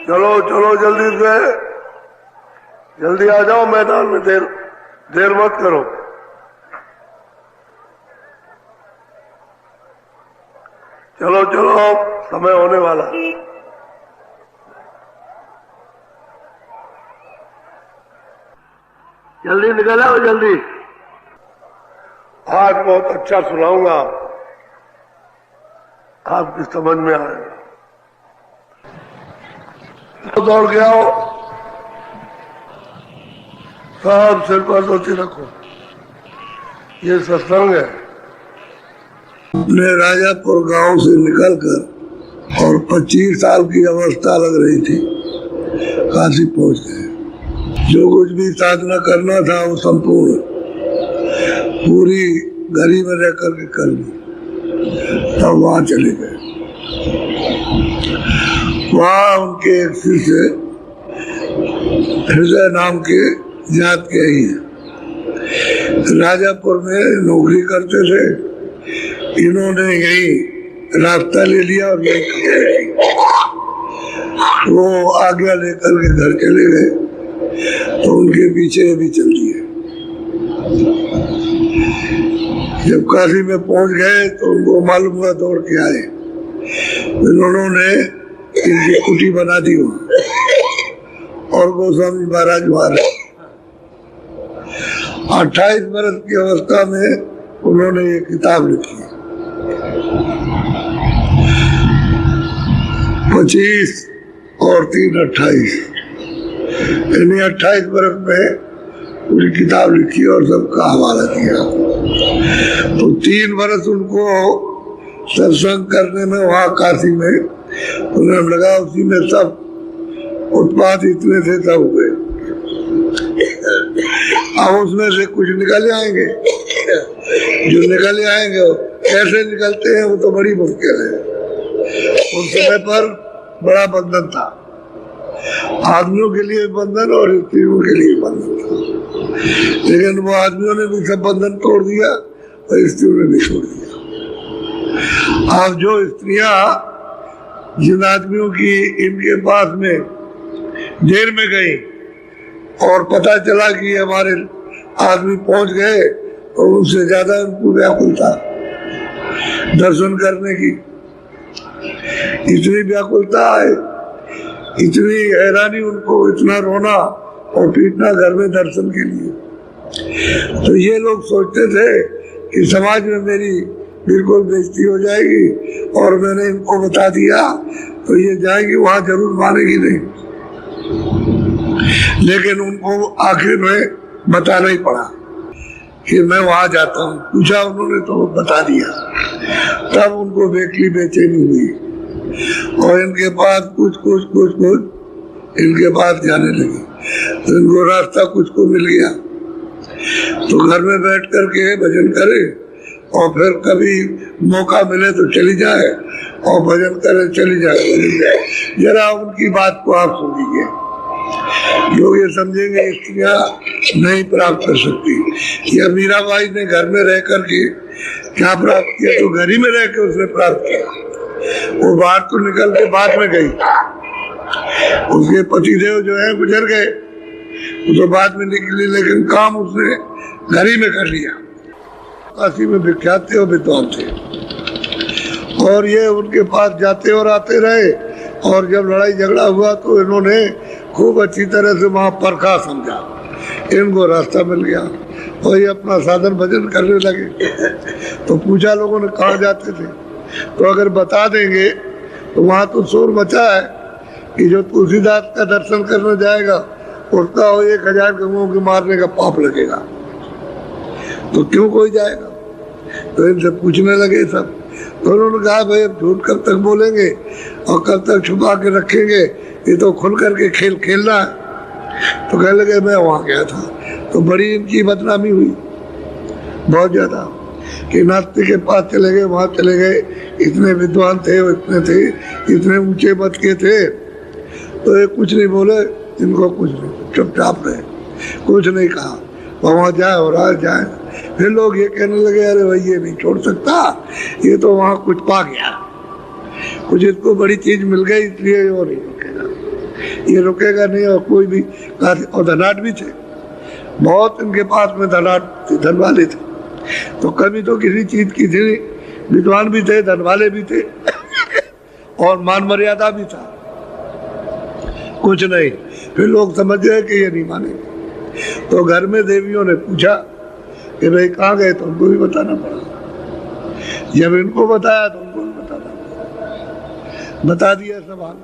चलो चलो जल्दी से, जल्दी आ जाओ मैदान में, देर मत करो। चलो चलो समय होने वाला। जल्दी निकल आओ जल्दी। आज बहुत अच्छा सुनाऊंगा, आपकी समझ में आएगा। तो दौड़ के आओ, सब सिर पर धोती रखो। ये सत्संग है। अपने राजापुर गांव से निकलकर और 25 साल की अवस्था लग रही थी, काशी पहुंच गए। जो कुछ भी साधना करना था वो संपूर्ण पूरी घड़ी में रह करके कर ली। तब वहां चले गए। वहां उनके एक शिष्य हृदय नाम के जात के ही है, राजापुर में नौकरी करते थे। इन्होंने यही रास्ता ले लिया और यही वो आज्ञा लेकर के घर चले गए, तो उनके पीछे भी चल दिए। जब काशी में पहुंच गए तो उनको मालूम हुआ, दौड़ के आए। इन्होंने इनकी कुटी बना दी और गोस्वामी महाराज वहां रहे। 28 वर्ष की अवस्था में उन्होंने ये किताब लिखी। 25 और 3 28, यानी 28 वर्ष में पूरी किताब लिखी और सबका हवाला दिया। तो 3 वर्ष उनको सत्संग करने में वहाँ काशी में उन्हें लगा, उसी में सब उत्पाद इतने थे सब हुए। अब उसमें से कुछ निकल आएंगे, जो निकल आएंगे कैसे निकलते हैं वो तो बड़ी मुश्किल है। उस समय पर बड़ा बंधन था, आदमियों के लिए बंधन और स्त्रियों के लिए बंधन था। लेकिन वो आदमियों ने भी सब बंधन तोड़ दिया और स्त्रियों ने भी छोड़ दिया। अब जो स्त्रियां जिन आदमियों की इनके पास में देर में गई और पता चला कि हमारे आदमी पहुंच गए, तो उनसे ज्यादा उनको व्याकुलता दर्शन करने की। इतनी व्याकुलता है, इतनी हैरानी उनको, इतना रोना और पीटना घर में दर्शन के लिए। तो ये लोग सोचते थे कि समाज में मेरी बिल्कुल बेइज्जती हो जाएगी, और मैंने इनको बता दिया तो ये जाएंगे वहां, जरूर मानेगी नहीं। लेकिन उनको आखिर में बताना ही पड़ा कि मैं वहां जाता हूँ। पूछा उन्होंने तो बता दिया। तब उनको बेकली बेचैनी हुई और इनके पास कुछ इनके पास जाने लगी। तो इनको रास्ता कुछ को मिल गया, तो घर में बैठ करके भजन करे और फिर कभी मौका मिले तो चली जाए और भजन करे, चली जाए। जरा उनकी बात को आप सुनिए। लोग ये समझेंगे स्त्रियां नहीं प्राप्त कर सकती। या मीराबाई ने घर में रह करके क्या प्राप्त किया? तो घर ही में रह के उसने प्राप्त किया। वो बाहर तो निकल के बाद में गई। उसके पतिदेव जो है गुजर गए, वो तो बाद में निकली, लेकिन काम उसने घर ही में कर लिया। काशी में विख्यात थे और विद्वान थे, और ये उनके पास जाते और आते रहे। और जब लड़ाई झगड़ा हुआ तो इन्होंने खूब अच्छी तरह से वहाँ परखा समझा, इनको रास्ता मिल गया और ये अपना साधन भजन करने लगे। तो पूछा लोगों ने कहाँ जाते थे, तो अगर बता देंगे तो वहाँ तो शोर मचा है कि जो तुलसीदास का दर्शन करने जाएगा उसका 1000 गऊ के मारने का पाप लगेगा, तो क्यों कोई जाएगा? तो इनसे पूछने लगे सब। तो उन्होंने कहा भाई अब झूठ कब तक बोलेंगे और कब तक छुपा के रखेंगे, ये तो खुल करके खेल खेलना है। तो कहने लगे मैं वहाँ गया था। तो बड़ी इनकी बदनामी हुई बहुत ज्यादा कि नास्तिक के पास चले गए, वहाँ चले गए, इतने विद्वान थे, इतने थे, इतने ऊंचे मत के थे। तो ये कुछ नहीं बोले, इनको कुछ नहीं, चुपचाप रहे, कुछ नहीं कहा। वहाँ जाए और आज जाए। फिर लोग ये कहने लगे अरे भाई ये नहीं छोड़ सकता, ये तो वहाँ कुछ पा गया, कुछ इसको बड़ी चीज मिल गई इसलिए वो नहीं रुकेगा। ये रुकेगा नहीं। और कोई भी और धनाढ्य भी थे बहुत, इनके पास में धन वाले थे, तो कभी तो किसी चीज की थी, विद्वान भी थे, धन वाले भी थे और मान मर्यादा भी था। कुछ नहीं, फिर लोग समझ गए कि ये नहीं मानेंगे, तो घर में देवियों ने पूछा कि भाई कहाँ गए, तो उनको भी बताना पड़ा। जब इनको बताया तो उनको भी बताना पड़ा। बता दिया सवाल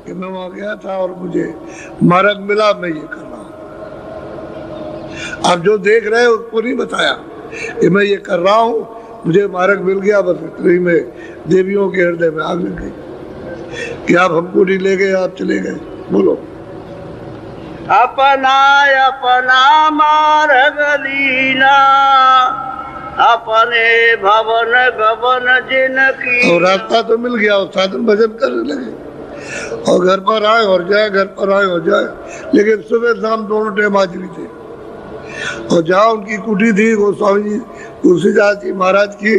कि मैं वहां गया था और मुझे मार्ग मिला, मैं ये कर रहा हूँ। अब जो देख रहे हैं उसको नहीं बताया कि मैं ये कर रहा हूँ, मुझे मार्ग मिल गया। बस इतने ही में देवियों के हृदय में आग लग गई कि आप हमको नहीं ले गए, आप चले गए। बोलो। अपना अपना मार्ग लीना, अपने भवन गवन जिनकी। और रास्ता तो मिल गया और साधन भजन करने लगे और घर पर आए और जाए, घर पर आए और जाए। लेकिन सुबह शाम दोनों टाइम हाजिरी थे। और जहाँ उनकी कुटी थी गोस्वामी जी तुलसीदास जी महाराज की,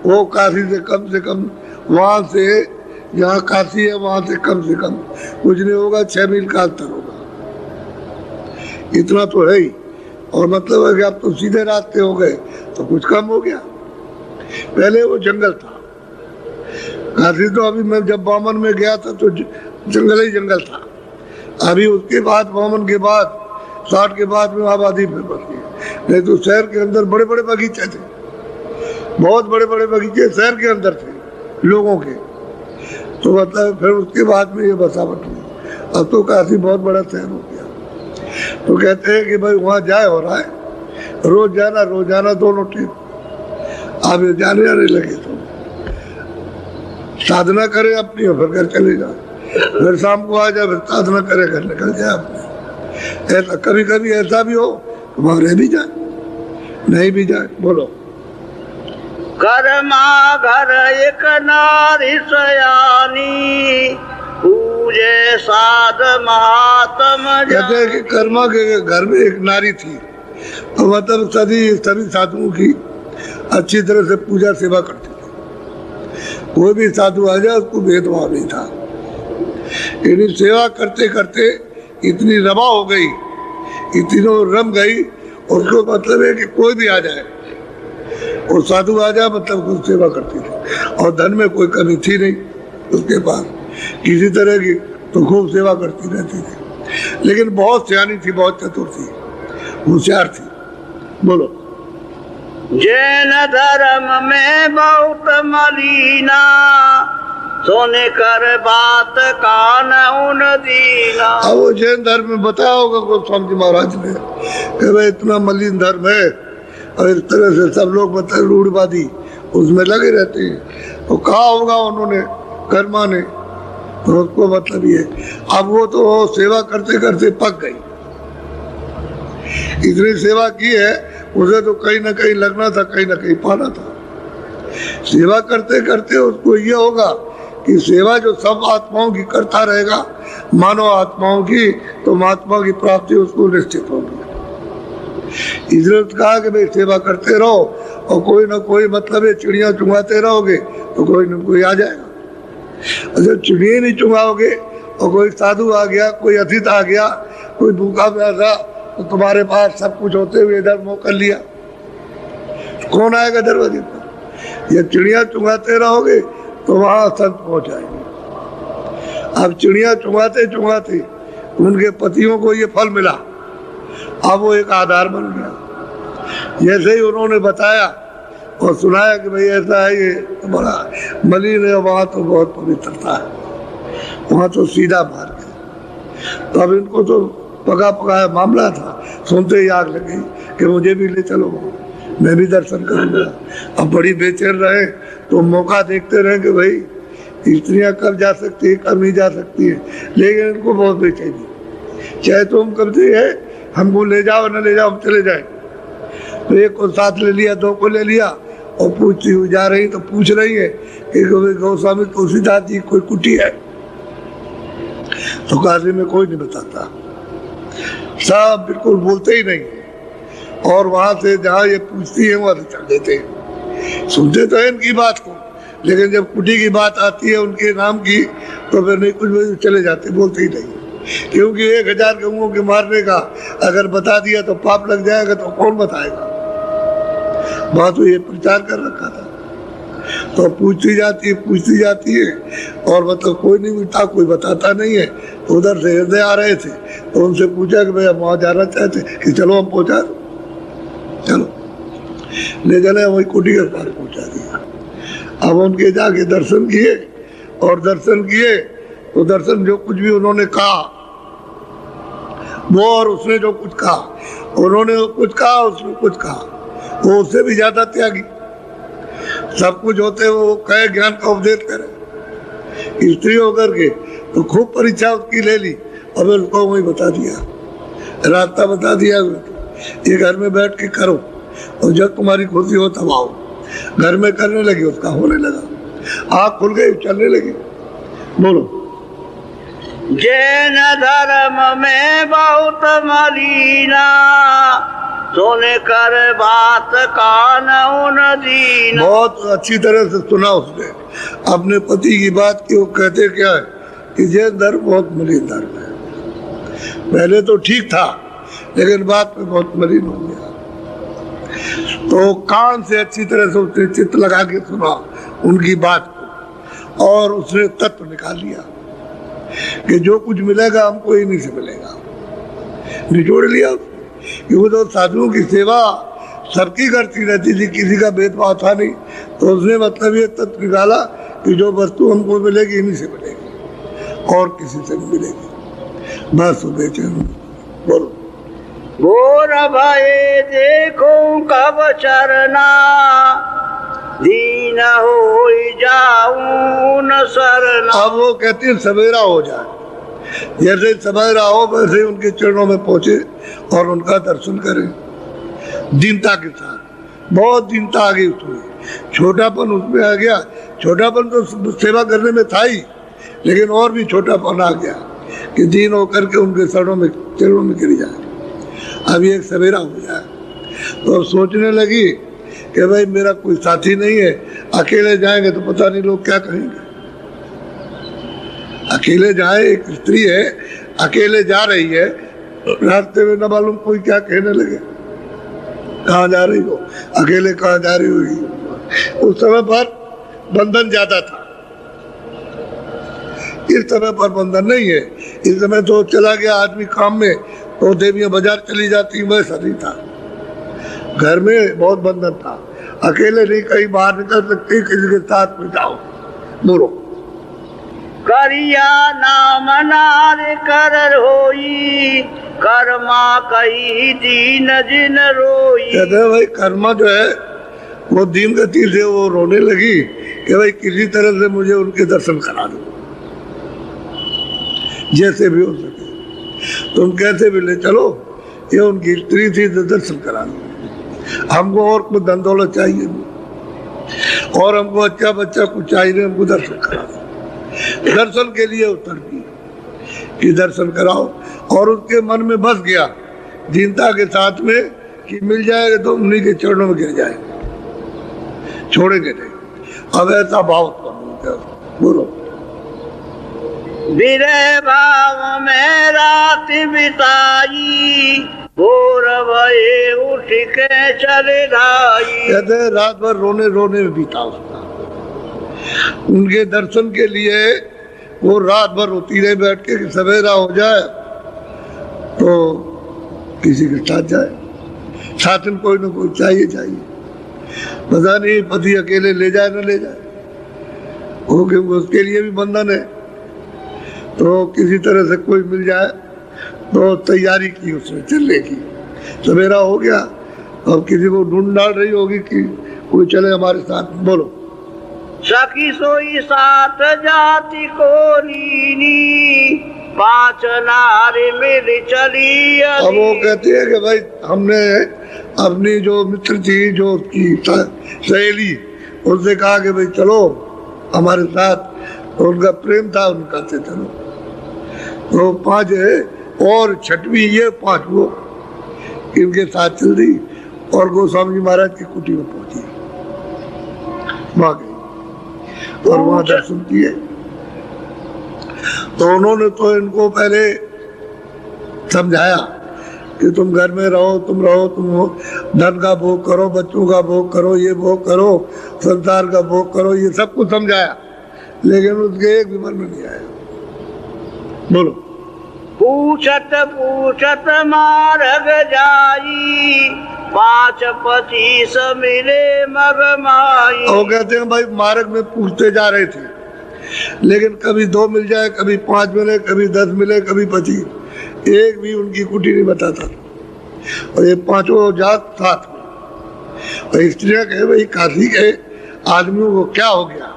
वो काशी से कम वहाँ से, जहाँ काशी है वहाँ से कम कुछ नहीं होगा, 6 मील का अंतर होगा, इतना तो है ही। और मतलब है कि आप तो सीधे रास्ते हो गए तो कुछ कम हो गया। पहले वो जंगल था काशी, तो अभी मैं जब बामन में गया था तो जंगल ही जंगल था। अभी उसके बाद बामन के बाद 60 के बाद में आबादी फिर बढ़ गई। नहीं तो शहर के अंदर बड़े बड़े बगीचे थे, बहुत बड़े बड़े बगीचे शहर के अंदर थे लोगों के। तो मतलब फिर उसके बाद में ये बसावट हुई। अब तो काशी बहुत बड़ा शहर हो गया। तो कहते हैं कि भाई वहाँ जाए और आए, रोजाना दोनों टाइम। अब ये जाने आने लगे तो साधना करे अपनी और फिर घर चले जाए, फिर शाम को आ जाए, फिर साधना करे, घर निकल जाए अपने। ऐसा कभी कभी ऐसा भी हो वहाँ रह भी जाए, नहीं भी जाए। बोलो। कर्मा घर एक नारी सयानी, पूजे साध महात्म। कहते हैं कि कर्मा के घर में एक नारी थी, तो मतलब सभी साधुओं की अच्छी तरह से पूजा सेवा करती थी। कोई भी साधु आ जाए उसको भेदभाव नहीं था। इन्हीं सेवा करते करते इतनी रमा हो गई, इतनी रम गई, उसको मतलब है कि कोई भी आ जाए और साधु आ जाए मतलब कुछ सेवा करती थी। और धन में कोई कमी थी नहीं उसके पास किसी तरह की, तो खूब सेवा करती रहती थी। लेकिन बहुत सियानी थी, बहुत चतुर थी, होशियार थी। बोलो। जैन धर्म में बहुत मलीना, सोने कर बात कान उन दीना। अब वो जैन धर्म में बताया होगा गोस्वामी जी महाराज ने कि भाई इतना मलिन धर्म है और इस तरह से सब लोग मतलब रूढ़वादी उसमें लगे रहते हैं। तो कहा होगा उन्होंने, कर्मा ने, तो उसको मतलब ये। अब वो तो सेवा करते करते पक गई, इतनी सेवा की है, उसे तो कहीं ना कहीं लगना था, कहीं ना कहीं पाना था। सेवा करते करते उसको ये होगा कि सेवा जो सब आत्माओं की करता रहेगा, मानव आत्माओं की, तो महात्मा की प्राप्ति उसको निश्चित होगी। इसलिए कहा कि भाई सेवा करते रहो और कोई ना कोई मतलब है चिड़िया चुंगाते रहोगे तो कोई ना कोई आ जाएगा। जब चिड़िया नहीं चुंगाओगे और कोई साधु आ गया, कोई अतिथि आ गया, कोई भूखा प्यासा, तो तुम्हारे पास सब कुछ होते हुए इधर मुँह कर लिया, कौन आएगा दरवाजे पर? ये चिड़िया चुंगाते रहोगे तो वहां संत पहुंच जाएंगे। अब चिड़िया चुंगाते चुंगाते उनके पतियों को ये फल मिला, अब वो एक आधार बन गया। जैसे ही उन्होंने बताया और सुनाया कि भाई ऐसा है, ये तो बड़ा मलिन है, वहाँ तो बहुत पवित्रता है, वहाँ तो सीधा मार्ग है। तो अब इनको तो पका पकाया मामला था, सुनते ही आग लगी कि मुझे भी ले चलो, मैं भी दर्शन करूँगा। अब बड़ी बेचैन रहे तो मौका देखते रहे कि भाई स्त्रियाँ कब जा सकती है, कब नहीं जा सकती है। लेकिन इनको बहुत बेचैनी, चाहे तुम कब से है, हमको ले जाओ न ले जाओ, हम चले जाए। तो एक को साथ ले लिया, 2 को ले लिया और पूछती हुई जा रही, तो पूछ रही है कि गोस्वामी तुलसीदास जी कोई कुटी है? तो काशी में कोई नहीं बताता, सब बिल्कुल बोलते ही नहीं। और वहां से जहाँ ये पूछती है वहां से चल देते हैं। सुनते तो है इनकी बात को, लेकिन जब कुटी की बात आती है उनके नाम की तो फिर नहीं, कुछ चले जाते, बोलते ही नहीं। क्योंकि 1000 गऊओं के मारने का अगर बता दिया तो पाप लग जाएगा, तो कौन बताएगा। बात तो ये प्रचार कर रखा था। तो पूछती जाती है और मतलब कोई नहीं मिलता, कोई बताता नहीं है। तो उधर से हृदय आ रहे थे, तो उनसे पूछा कि भाई हम वहाँ जाना चाहते, कि चलो हम पहुँचा दो, चलो ले चले। वही कुटी के पास पहुँचा दिया। अब उनके जाके दर्शन किए, और दर्शन किए तो दर्शन जो कुछ भी उन्होंने कहा वो, और उसने जो कुछ कहा, उन्होंने कुछ कहा, उसने कुछ कहा, वो उससे भी ज्यादा त्यागी। सब कुछ होते वो कहे ज्ञान का उपदेश करे। स्त्री होकर के तो खूब परीक्षा उसकी ले ली, और उसको वही बता दिया, रास्ता बता दिया, ये घर में बैठ के करो, और जब तुम्हारी खुशी हो तब आओ। घर में करने लगी, उसका होने लगा, आँख खुल गई, चलने लगी। बोलो। जैन धर्म में बहुत मलीना, सुने कर बात कान उन दीना। बहुत अच्छी तरह से सुना उसने अपने पति की बात की। वो कहते क्या है कि जैन धर्म बहुत मलिन धर्म है। पहले तो ठीक था, लेकिन बाद में बहुत मलिन हो गया। तो कान से अच्छी तरह से उसने चित्त लगा के सुना उनकी बात को, और उसने तत्व निकाल लिया कि जो कुछ मिलेगा हमको इन्हीं से मिलेगा। निचोड़ लिया कि वो तो साधुओं की सेवा सबकी करती रहती थी, किसी का भेदभाव था नहीं। तो उसने मतलब ये तत्व निकाला कि जो वस्तु हमको मिलेगी इन्हीं से मिलेगी, और किसी से नहीं मिलेगी। बस बेचैन। बोलो। गोर भये देखो कब चरना, दीन हो जाऊं न सरना। अब वो कहती है सवेरा हो जाए, जैसे सवेरा हो वैसे उनके चरणों में पहुंचे और उनका दर्शन करें दीनता के साथ। बहुत दीनता आ गई उसमें, छोटापन उसमें आ गया। छोटापन तो सेवा करने में था ही, लेकिन और भी छोटापन आ गया कि दीन होकर के उनके चरणों में गिर जाए। अब एक सवेरा हो जाए, तो अब सोचने लगी कि भाई मेरा कोई साथी नहीं है, अकेले जाएंगे तो पता नहीं लोग क्या कहेंगे। अकेले जाए, एक स्त्री है, अकेले जा रही है, रास्ते में न मालूम कोई क्या कहने लगे, कहाँ जा रही हो, अकेले कहाँ जा रही होगी। उस समय पर बंधन ज्यादा था, इस समय पर बंधन नहीं है। इस समय तो चला गया आदमी काम में, तो देवियां बाजार चली जाती, वैसा नहीं था। घर में बहुत बंधन था, अकेले नहीं कहीं बाहर निकल सकती, किसी के साथ में जाओ। बोलो। करिया नाम नार कर होई, कर्मा कही दीन जिन रोई। कहते हैं भाई कर्मा जो है वो दीन गति से वो रोने लगी कि भाई किसी तरह से मुझे उनके दर्शन करा दो, जैसे भी हो सके। तुम कैसे भी ले चलो, ये उनकी स्त्री थी तो दर्शन करा दो। हमको और कुछ धन दौलत चाहिए, और हमको अच्छा बच्चा कुछ चाहिए, हमको दर्शन करा दो। दर्शन के लिए उतरती कि दर्शन कराओ, और उसके मन में बस गया दीनता के साथ में कि मिल जाएगा तो उन्हीं के चरणों में गिर जाएगा, छोड़ेंगे नहीं। अब ऐसा भाव बोलो। विरह भाव में रात बिताई, भोर भये उठ के चले ढाई। कहते रात भर रोने रोने में बीता उसका। उनके दर्शन के लिए वो रात भर रोती रही बैठ के कि सवेरा हो जाए तो किसी के साथ जाए, साथ में कोई ना कोई चाहिए। पता नहीं पति अकेले ले जाए न ले जाए, वो क्योंकि उसके लिए भी बंधन है। तो किसी तरह से कोई मिल जाए, तो तैयारी की उसने चलने की। सवेरा हो गया, अब किसी को ढूंढ डाल रही होगी कि कोई चले हमारे साथ। बोलो। सखी सोई साथ जाति को नीनी, 5 नारी मिल चली। अब वो कहती है कि भाई हमने अपनी जो मित्र थी, जो उसकी सहेली, उससे कहा कि भाई चलो हमारे साथ, तो उनका प्रेम था, उनका से चलो। तो 5 है, और 6वीं ये 5 वो इनके साथ चल रही, और गोस्वामी जी महाराज की कुटी में पहुंची, वहां गई और वहां दर्शन किए। तो उन्होंने तो इनको पहले समझाया कि तुम घर में रहो, तुम धन का भोग करो, बच्चों का भोग करो, ये भोग करो, संसार का भोग करो, ये सब कुछ समझाया, लेकिन उसके एक भी मन में नहीं आया। बोलो। पूछत पूछत मार्ग जाई, 5 25 मिले मग माई। वो कहते हैं भाई मार्ग में पूछते जा रहे थे, लेकिन कभी 2 मिल जाए, कभी 5 मिले, कभी 10 मिले, कभी 25, एक भी उनकी कुटी नहीं बताता। और ये 5 जात साथ में। और स्त्रियां कहे भाई काशी के आदमियों को क्या हो गया,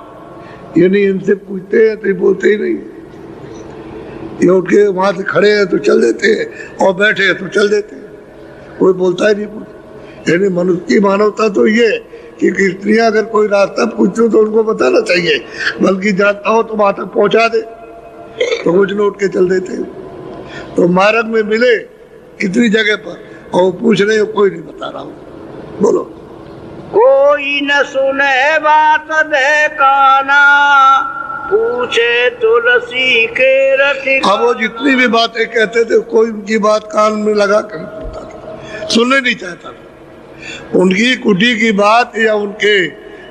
ये नहीं इनसे पूछते हैं तो ये बोलते ही नहीं। ये उठ के वहां से खड़े हैं तो चल देते हैं, और बैठे हैं तो चल देते हैं, कोई बोलता ही नहीं कुछ। यानी मनुष्य की मानवता तो ये कि स्त्रियां अगर कोई रास्ता पूछते हो तो उनको बताना चाहिए, बल्कि जाता हो तो वहां तक पहुंचा दे, तो कुछ न उठ के चल देते हैं। तो मार्ग में मिले इतनी जगह पर और पूछ रहे हो, कोई नहीं बता रहा हूँ। बोलो। कोई न सुने बात दे काना, पूछे तुलसी के रति। अब वो जितनी भी बातें कहते थे कोई उनकी बात कान में लगा कर सुनता था, सुनने नहीं चाहता था। उनकी कुटी की बात या उनके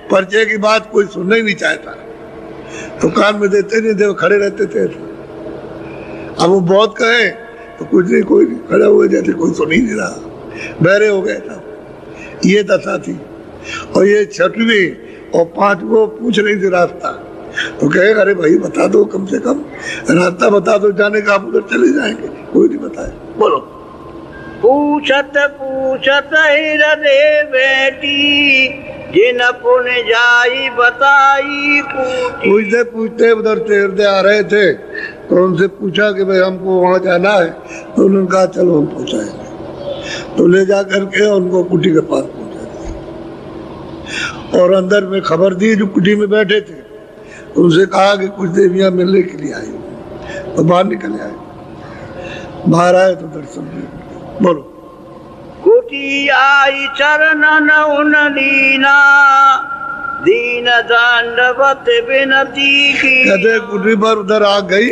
परिचय की बात कोई सुनने ही नहीं चाहता, तो कान में देते नहीं थे, खड़े रहते थे। अब वो बहुत कहे तो कुछ नहीं, कोई नहीं, खड़े हुए जैसे कोई सुन ही नहीं रहा, बहरे हो गए था। ये दशा थी। और ये 6वीं और 5 को पूछ रही थी रास्ता, तो कहे अरे भाई बता दो, कम से कम रास्ता बता दो जाने का, आप उधर चले जाएंगे। कोई नहीं बताए। बोलो। पूछत पूछत हृदय बेटी, जिन पुण्य जाई बताई कूटी। पूछते पूछते उधर से हृदय आ रहे थे, तो उनसे पूछा कि भाई हमको वहां जाना है, तो उन्होंने कहा चलो हम पहुंचाएंगे। तो ले जा करके उनको कुटी के पास पहुंचा दिया, और अंदर में खबर दी जो कुटी में बैठे थे, उनसे कहा कि कुछ देवियां मिलने के लिए आई, तो बाहर निकले आए। बाहर आए तो दर्शन दिए। बोलो। कुटी आई चरणन उन लीना, दीन दंडवत विनती की। कहते कुटी पर उधर आ गई,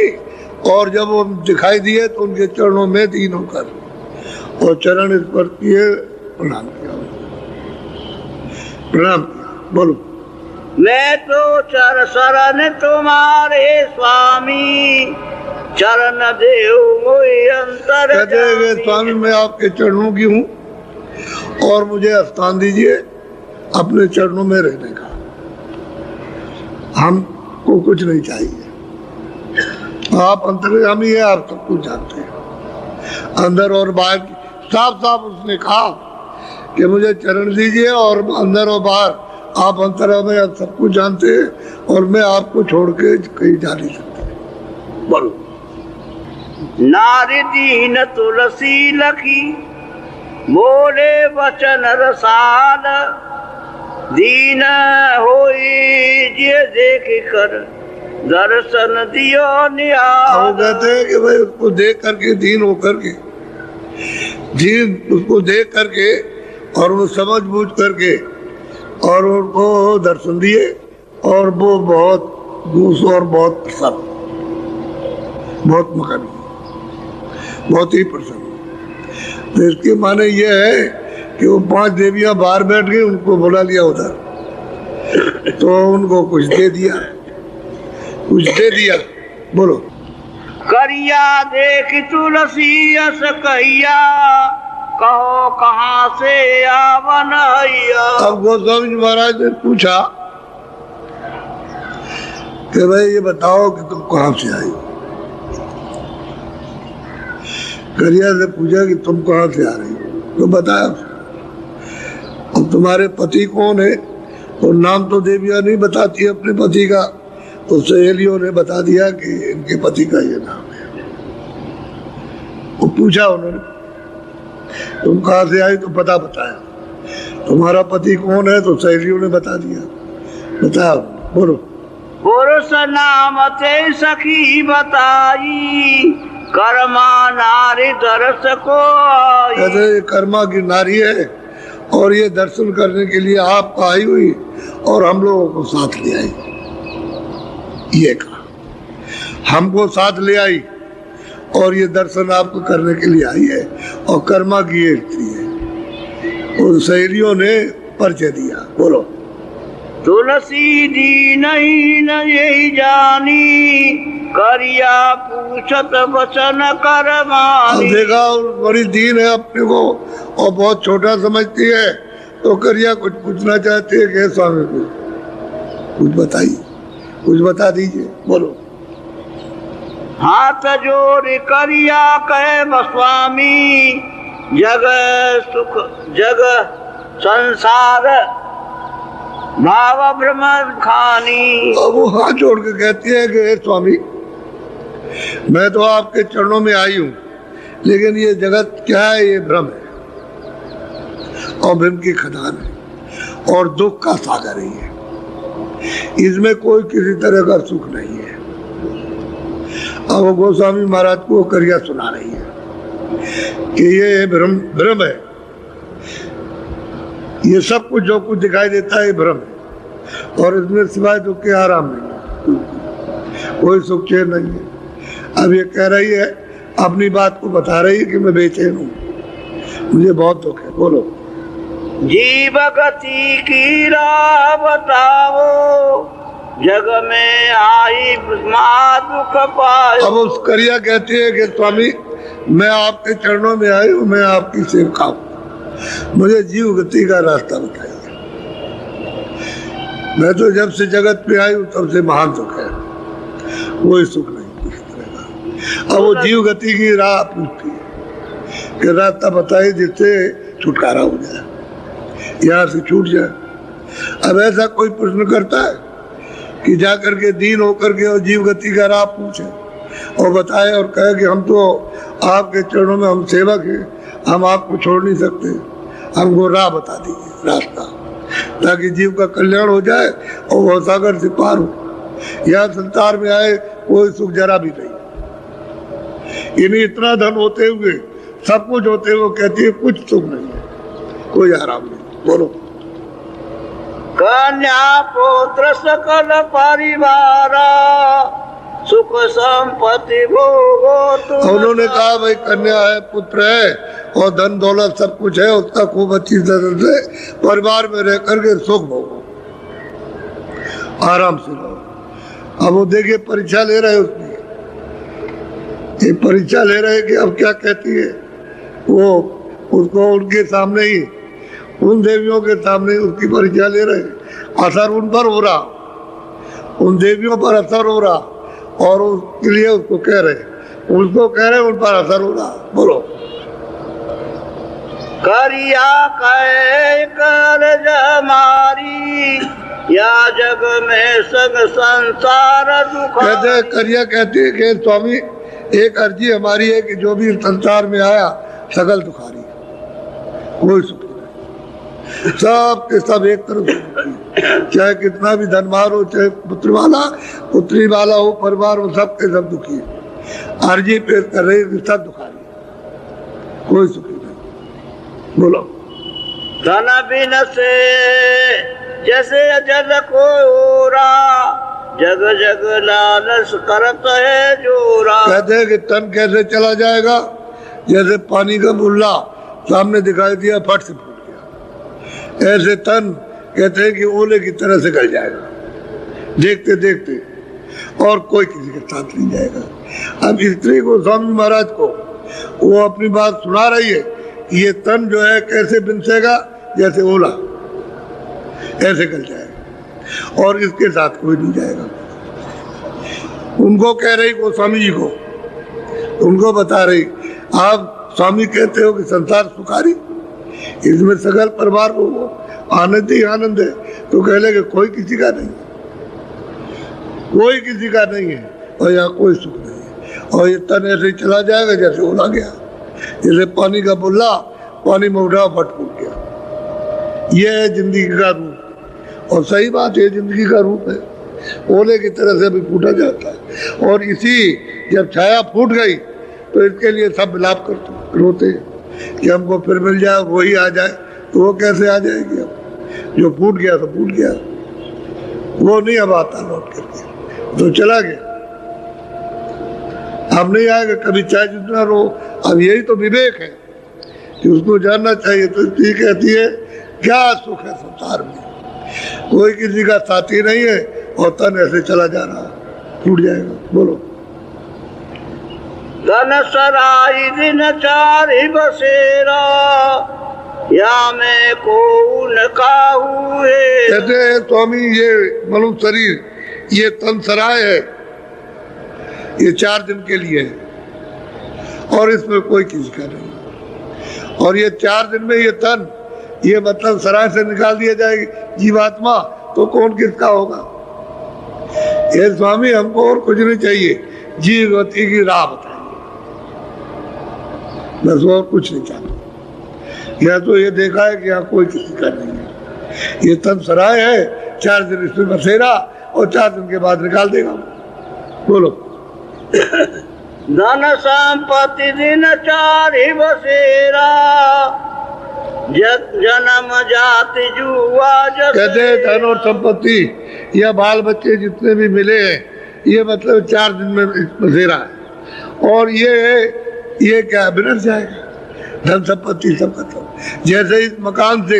और जब वो दिखाई दिए तो उनके चरणों में दीन होकर और चरण स्पर्श किए, प्रणाम किया, प्रणाम किया। बोलो। मैं तो चर शरण तुम्हारे स्वामी, चरण देव मोहि अंतर। कहते हैं स्वामी मैं आपके चरणों की हूँ, और मुझे स्थान दीजिए अपने चरणों में रहने का, हमको कुछ नहीं चाहिए। आप अंतर्यामी है, आप सब कुछ जानते हैं, अंदर और बाहर। साफ साफ उसने कहा कि मुझे चरण दीजिए, और अंदर और बाहर आप अंतर्यामी में, आप सब कुछ जानते हैं, और मैं आपको छोड़ के कहीं जा नहीं सकता। बोलो। नारी दीन तुलसी लखी, बोले वचन रसाल, दीन होई जे देख कर दर्शन दियो निहाल। वो कहते हैं कि भाई उसको देख करके दीन होकर के, दीन उसको देख करके और वो समझ बूझ करके और उनको दर्शन दिए, और वो बहुत खुश और बहुत प्रसन्न, बहुत मगन, बहुत ही प्रसन्न। तो इसके माने ये है कि वो 5 देवियां बाहर बैठ गई, उनको बुला लिया उधर, तो उनको कुछ दे दिया, कुछ दे दिया। बोलो। करिया देख तुलसी अस कहिया, कहो कहाँ से आवन हैया। अब गोस्वामी जी महाराज ने पूछा कि भाई ये बताओ कि तुम कहाँ से आई हो। करिया से पूछा कि तुम कहाँ से आ रही हो, तो बताया। अब तुम्हारे पति कौन है, और नाम तो देविया नहीं बताती अपने पति का, तो सहेलियों ने बता दिया कि इनके पति का ये नाम है। वो पूछा उन्होंने, तुम कहाँ से आई, तो पता बताया। तुम्हारा पति कौन है, तो सहेलियों ने बता दिया, बताया। बोलो। पुरुष नाम ते सखी बताई, कर्मा नारी दर्श को आई। कहते ये कर्मा की नारी है, और ये दर्शन करने के लिए आप आई हुई, और हम लोगों को साथ ले आई। ये कहा हमको साथ ले आई, और ये दर्शन आपको करने के लिए आई है और कर्मा की ये स्त्री है। उन सहेलियों ने परिचय दिया। बोलो। तुलसी जी नहीं न यही जानी, करिया पूछत वचन कर अब मानी। देखा बड़ी दीन है अपने को और बहुत छोटा समझती है, तो करिया कुछ पूछना चाहती है कि स्वामी को कुछ बताइए, कुछ बता दीजिए। बोलो। हाथ जोड़ करिया कहे स्वामी, जग सुख जग संसार भाव भ्रम खानी। अब वो हाथ जोड़ के कहती है कि हे स्वामी, मैं तो आपके चरणों में आई हूँ, लेकिन ये जगत क्या है? ये भ्रम है और भ्रम की खदान है और दुख का सागर ही है। इसमें कोई किसी तरह का सुख नहीं है। अब वो गोस्वामी महाराज को करिया सुना रही है कि ये भ्रम है, ये सब कुछ जो कुछ दिखाई देता है ये भ्रम है और इसमें सिवाय दुख के आराम नहीं है, कोई सुख चैन नहीं है। अब ये कह रही है, अपनी बात को बता रही है कि मैं बेचैन हूँ, मुझे बहुत दुख है। बोलो। जीव गति की राह बताओ, जग में आई मा दुख पायो। अब उस करिया कहती है कि स्वामी, मैं आपके चरणों में आई हूँ, मैं आपकी सेवका हूँ, मुझे जीव गति का रास्ता बताइए। मैं तो जब से जगत पे आई हूँ तब से महान दुख है, कोई सुख नहीं किसी तरह का। अब वो जीव गति की राह पूछती है कि रास्ता बताइए जिससे छुटकारा हो जाए, यहाँ से छूट जाए। अब ऐसा कोई प्रश्न करता है कि जा करके दीन होकर के और जीव गति का राह पूछे और बताए और कहे कि हम तो आपके चरणों में हम सेवक हैं, हम आपको छोड़ नहीं सकते, हमको राह बता दीजिए, रास्ता, ताकि जीव का कल्याण हो जाए और वह सागर से पार हो। यहाँ संसार में आए कोई सुख जरा भी नहीं। इन्हें इतना धन होते हुए, सब कुछ होते हुए कहती है कुछ सुख नहीं है, कोई आराम नहीं। बोलो। कन्या पुत्र सकल परिवार, सुख संपत्ति भोगो तुम। उन्होंने कहा भाई कन्या है, पुत्र है और धन दौलत सब कुछ है, उसका खूब अच्छी तरह से परिवार में रह करके सुख भोगो, आराम से रहो। अब वो देखिए परीक्षा ले रहे उसकी, ये परीक्षा ले रहे कि अब क्या कहती है वो, उसको उनके सामने ही, उन देवियों के सामने ही उसकी परीक्षा ले रहे, असर उन पर हो रहा, उन देवियों पर असर हो रहा और उसके लिए उसको कह रहे, उसको कह रहे उन पर असर हो रहा। बोलो। करिया कहे कर जमारी, या जग में संग संसार दुख। कहते करिया कहती है कि स्वामी, एक अर्जी हमारी है कि जो भी संसार में आया सकल दुखारी, कोई सुख नहीं, सब के सब एक तरफ दुखी, चाहे कितना भी धनवान हो, चाहे पुत्र वाला पुत्री वाला हो, परिवार हो, सब के सब दुखी है। अर्जी पेश कर रही है, सब दुखारी, कोई सुखी नहीं। बोलो। धन बिन से जैसे जल को ओरा, जग जग लालच करत है जोरा। कहते हैं कि तन कैसे चला जाएगा, जैसे पानी का बुल्ला सामने दिखाई दिया, फट से फूट गया, ऐसे तन कहते हैं कि ओले की तरह से गल जाएगा देखते देखते, और कोई किसी के साथ नहीं जाएगा। अब स्त्री को, स्वामी महाराज को, वो अपनी बात सुना रही है, ये तन जो है कैसे बिनसेगा, जैसे ओला ऐसे गल जाएगा और इसके साथ कोई नहीं जाएगा। उनको कह रही, वो स्वामी जी को, उनको बता रही, आप स्वामी कहते हो कि संसार सुखारी, इसमें सकल परिवार को आनंद ही आनंद है, तो कह ले कि कोई किसी का नहीं, कोई किसी का नहीं है और यहाँ कोई सुख नहीं है, और ये तन ऐसे ही चला जाएगा जैसे ओला गया, जैसे पानी का बुल्ला पानी में उठा फट फूट गया। ये है जिंदगी का रूप, और सही बात है, जिंदगी का रूप है, ओले की तरह से भी फूटा जाता है। और इसी जब छाया फूट गई तो इसके लिए सब विलाप करते रोते कि हमको फिर मिल जाए, वही आ जाए, तो वो कैसे आ जाएगी? अब जो फूट गया तो फूट गया, वो नहीं अब आता लौट करके, तो चला गया। हम नहीं आएगा कभी, चाहे जितना रो। अब यही तो विवेक है कि उसको जानना चाहिए। तो इसलिए कहती है क्या सुख है संसार में, कोई किसी का साथी नहीं है और तन ऐसे चला जा रहा, टूट जाएगा। बोलो। धन सराय दिन चारि बसेरा, या मैं को उनका हुए। कहते हैं स्वामी ये मनुष्य शरीर, ये तन सराय है, ये 4 दिन के लिए है और इसमें कोई किसी का नहीं। और ये 4 दिन में ये तन, ये मतलब सराय से निकाल दिया जाएगी जीवात्मा, तो कौन किसका होगा? ये स्वामी हमको और कुछ नहीं चाहिए, जीवगति की राह बताइए, बस और कुछ नहीं चाहता। या तो ये देखा है कि यहाँ कोई किसी का नहीं है, ये तन सराय है, 4 दिन इसमें बसेरा और 4 दिन के बाद निकाल देगा। बोलो। धन संपत्ति दिन चारि बसेरा, जन्म जाति जुआ जसेरा। कहते हैं धन और संपत्ति या बाल बच्चे जितने भी मिले हैं, ये मतलब 4 दिन में बसेरा है। और ये क्या बिगड़ जाएगा, धन संपत्ति सब खत्म। जैसे इस मकान से,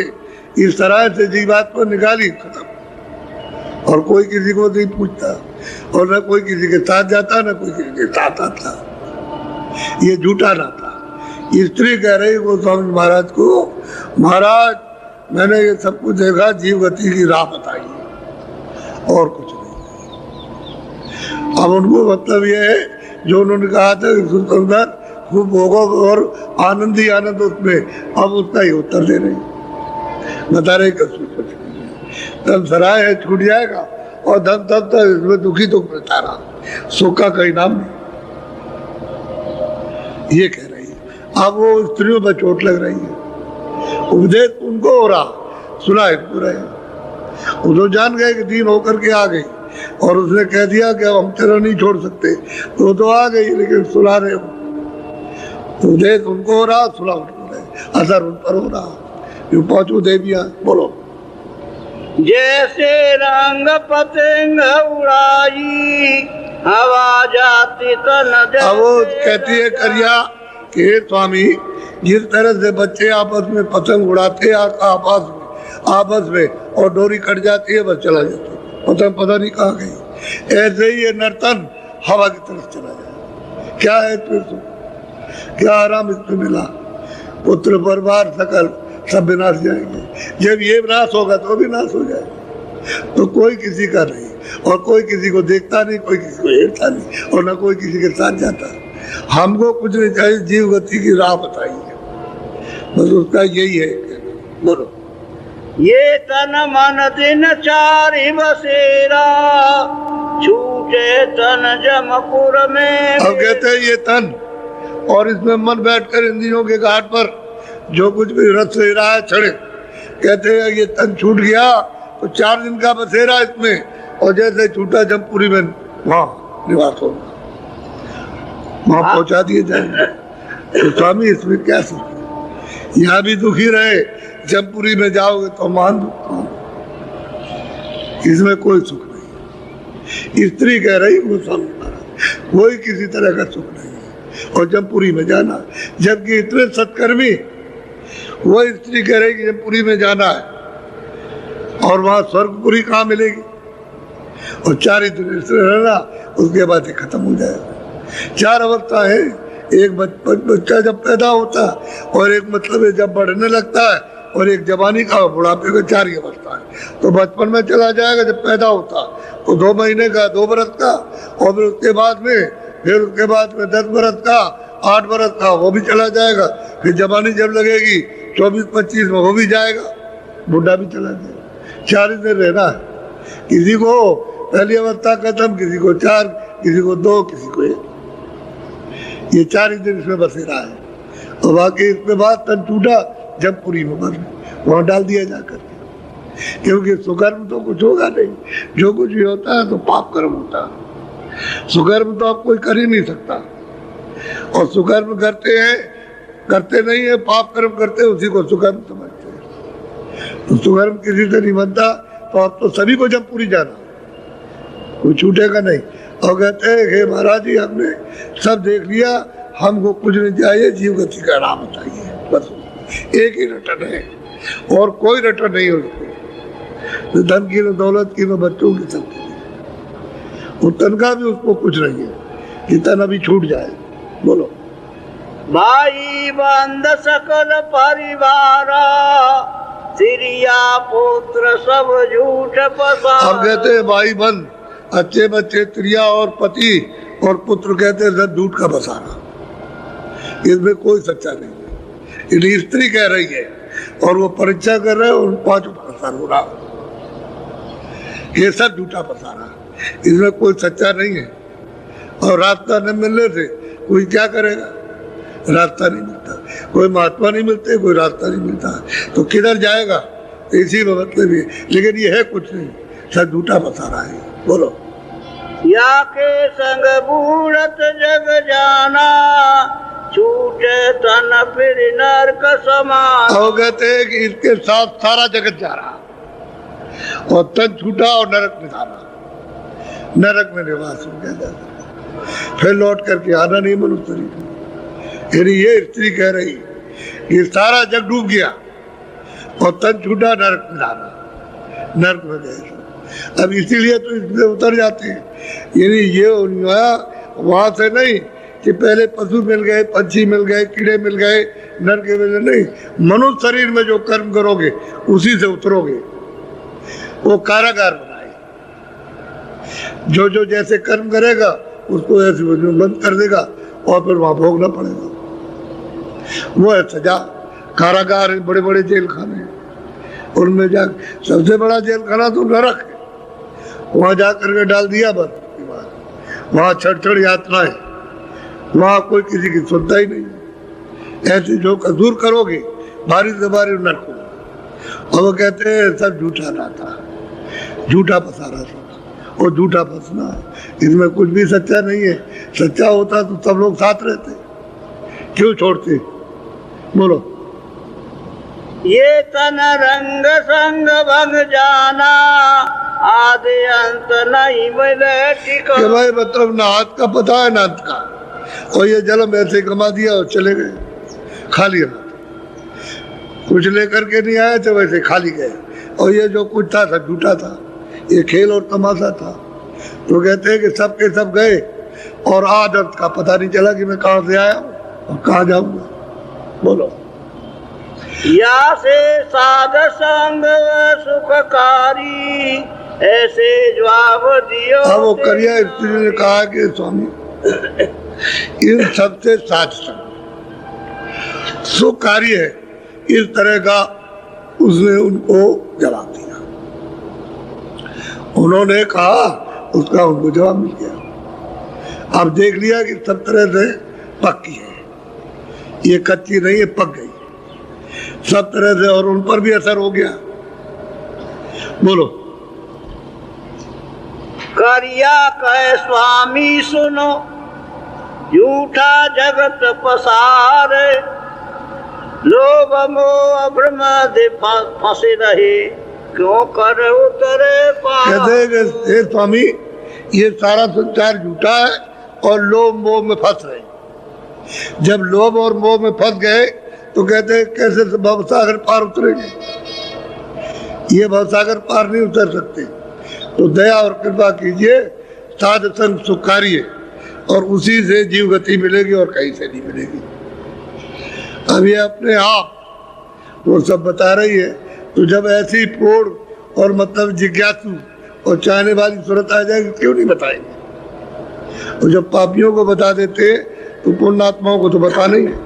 इस तरह से जीवात्मा निकाली, खत्म। और कोई किसी को नहीं पूछता, और न कोई किसी के साथ जाता, न कोई किसी के साथ आता। ये झूठा नाता। स्त्री कह रही गोस्वामी महाराज को, महाराज मैंने ये सब कुछ देखा, जीव गति की राह बताई और कुछ नहीं। अब उनको मतलब ये है जो उन्होंने कहा था कि सुंदर खूब भोगो और आनंद ही आनंद उसमें, अब उसका ही उत्तर दे रहे, बता रहे कुछ धन सराय है, छूट जाएगा, और धन तब तक इसमें दुखी तो मिलता रहा, सुख का कोई नाम नहीं। ये कह रही है। अब वो स्त्रियों पर चोट लग रही है, उपदेश उनको हो रहा, सुना इनको रहे। वो तो जान गए कि दीन होकर के आ गई, और उसने कह दिया कि अब हम तेरा नहीं छोड़ सकते, तो आ गई, लेकिन सुना रहे हो। उपदेश उनको हो रहा, सुना उनको रहे, असर उन पर हो रहा। यूं पांचों देवियां। बोलो। जैसे रंग पतंग उड़ाई, हवा जाती तन जैसे। अब वो कहती है करिया कि हे स्वामी, जिस तरह से बच्चे आपस में पतंग उड़ाते आपस में और डोरी कट जाती है, बस चला जाता है, पतंग पता नहीं कहाँ गई, ऐसे ही ये नर्तन हवा की तरफ चला जाए। क्या है फिर तो, क्या आराम इसमें मिला? पुत्र परिवार सकल सब विनाश जाएंगे। जब ये विनाश होगा तो विनाश हो जाएगा। तो कोई किसी का नहीं, और कोई किसी को देखता नहीं, कोई किसी को हेरता नहीं, और न कोई किसी के साथ जाता। हमको कुछ नहीं चाहिए, जीव गति की राह बताइए, बस उसका यही है। बोलो। ये तन मन दिन चारि बसेरा, छूटे तन जमपुर में। अब कहते हैं ये तन, और इसमें मन बैठकर इंद्रियों के घाट पर जो कुछ भी रस ले रहा है चढ़े। कहते हैं ये तन छूट गया तो 4 दिन का बसेरा इसमें, और जैसे छूटा जमपुरी में वहाँ निवास होगा, वहाँ पहुँचा दिए जाएंगे। तो स्वामी इसमें क्या सुख? यहाँ भी दुखी रहे, जमपुरी में जाओगे तो मान दुख, इसमें कोई सुख नहीं। स्त्री कह रही वो स्वामी महाराज, कोई किसी तरह का सुख नहीं है, और जमपुरी में जाना, जबकि इतने सत्कर्मी, वो स्त्री कह रही कि जमपुरी में जाना है, और वहाँ स्वर्गपुरी कहाँ मिलेगी? और 4 ही दिन रहना, उसके बाद ये खत्म हो जाएगा। 4 अवस्था है, एक बच्चा जब पैदा होता है, और एक मतलब जब बढ़ने लगता है, और एक जवानी का बुढ़ापे का 4 ही अवस्था है। तो बचपन में चला जाएगा जब पैदा होता, तो 2 महीने का, 2 बरस का, और फिर उसके बाद में 10 बरस का, 8 बरस का, वो भी चला जाएगा। फिर जवानी जब लगेगी 24-25 में, वो भी जाएगा, बुढ़ा भी चला जाएगा। 4 ही दिन रहना है। किसी को पहली अवस्था खत्म, किसी को 4, किसी को 2, किसी को 1। ये 4 ही दिन इसमें बसेरा है। और बाकी इसके बाद तन टूटा जमपुरी में बन, वहाँ डाल दिया जाकर, क्योंकि सुकर्म तो कुछ होगा नहीं। जो कुछ भी होता है तो पाप कर्म होता है। सुकर्म तो आप कोई कर ही नहीं सकता, और सुकर्म करते नहीं है, पाप कर्म करते हैं, उसी को सुकर्म समझते हैं। तो सुकर्म किसी से नहीं बनता, तो अब तो सभी को जमपुरी जाना, कोई छूटेगा नहीं। और कहते हैं कि महाराज जी हमने सब देख लिया, हमको कुछ नहीं चाहिए, जीव गति का नाम बताइए, बस एक ही रटन है और कोई रटन नहीं है उसको, धन की न दौलत की न बच्चों की, सबकी वो तन का भी उसको कुछ नहीं है कि तन अभी छूट जाए। बोलो। भाई बंद सकल परिवार, सिरिया पुत्र सब झूठ पसार। अब कहते हैं भाई बंद, अच्छे बच्चे, त्रिया और पति और पुत्र, कहते हैं सब झूठ का बसाना, इसमें कोई सच्चा नहीं है। ये स्त्री कह रही है और वो परीक्षा कर रहे हैं और 5 प्रसार हो रहा, ये सब झूठा पसारा, इसमें कोई सच्चा नहीं है। और रास्ता न मिलने से कोई क्या करेगा, रास्ता नहीं मिलता, कोई महात्मा नहीं मिलते, कोई रास्ता नहीं मिलता, तो किधर जाएगा, इसी में मतलब है। लेकिन ये है कुछ नहीं, सब झूठा पसारा है। बोलो। या के संग बूढ़त जग जाना, छूटे तन फिर नरक समान। और कहते हैं कि इसके साथ सारा जगत जा रहा और तन छूटा और नरक में जाना, नरक में निवास हो गया, फिर लौट करके आना नहीं मनुष्य शरीर में। यानी ये स्त्री कह रही कि सारा जग डूब गया और तन छूटा, नरक में जाना, नरक में गए। अब इसीलिए तो इसमें उतर जाते हैं। यानी ये वहां से नहीं कि पहले पशु मिल गए, पंछी मिल गए, कीड़े मिल गए, नर के मिल नहीं, मनुष्य शरीर में जो कर्म करोगे उसी से उतरोगे। वो कारागार बनाए, जो जो जैसे कर्म करेगा उसको ऐसे बंद कर देगा और फिर वहां भोगना पड़ेगा। वो है सजा। कारागार है, बड़े बड़े जेल खाने, उनमें जा सबसे बड़ा जेल खाना तो नरक है, वहां जा करके डाल दिया बस, वहां छड़ यातना है, वहां कोई किसी की सुनता ही नहीं। ऐसे जो कसूर करोगे भारी से भारी नरक होगा। और वो कहते हैं सब झूठा नाता, झूठा पसारा सब और झूठा फंसना, इसमें कुछ भी सच्चा नहीं है। सच्चा होता तो सब लोग साथ रहते, क्यों छोड़ते। बोलो। ये तन रंग संग भंग जाना, आदि अंत नहीं मिले ठिकाना। कि भाई मतलब ना हाथ का पता है ना अंत का, और ये जन्म ऐसे कमा दिया और चले गए खाली हाथ, कुछ लेकर के नहीं आए थे, वैसे खाली गए। और ये जो कुछ था सब झूठा था, ये खेल और तमाशा था। तो कहते हैं कि सब के सब गए और आज अंत का पता नहीं चला कि मैं कहाँ से आया हूँ और कहाँ जाऊंगा। बोलो। या से साध संग सुखकारी, ऐसे जवाब दियो। हाँ, वो करिया स्त्री ने कहा कि स्वामी इन सबसे साध संग सुखकारी है, इस तरह का उसने उनको जवाब दिया। उन्होंने कहा, उसका उनको जवाब मिल गया। अब देख लिया कि सब तरह से पक्की है, ये कच्ची नहीं है, पक गई सब तरह से, और उन पर भी असर हो गया। बोलो। करिया कहे स्वामी सुनो, झूठा जगत पसारे, लोभ मोह भ्रम फंसे रहे, क्यों कर उतरे पार। कहते हैं हे स्वामी, ये सारा संसार झूठा है और लोभ मोह में फंस रहे। जब लोभ और मोह में फंस गए तो कहते हैं कैसे भवसागर पार उतरेंगे, ये भवसागर पार नहीं उतर सकते। तो दया और कृपा कीजिए, साध संग सुखकारी है और उसी से जीव गति मिलेगी और कहीं से नहीं मिलेगी। अब ये अपने आप वो सब बता रही है। तो जब ऐसी पूर्ण और मतलब जिज्ञासु और चाहने वाली सूरत आ जाएगी, क्यों नहीं बताएंगे। और जब पापियों को बता देते तो पुण्यात्माओं को तो बताना ही है।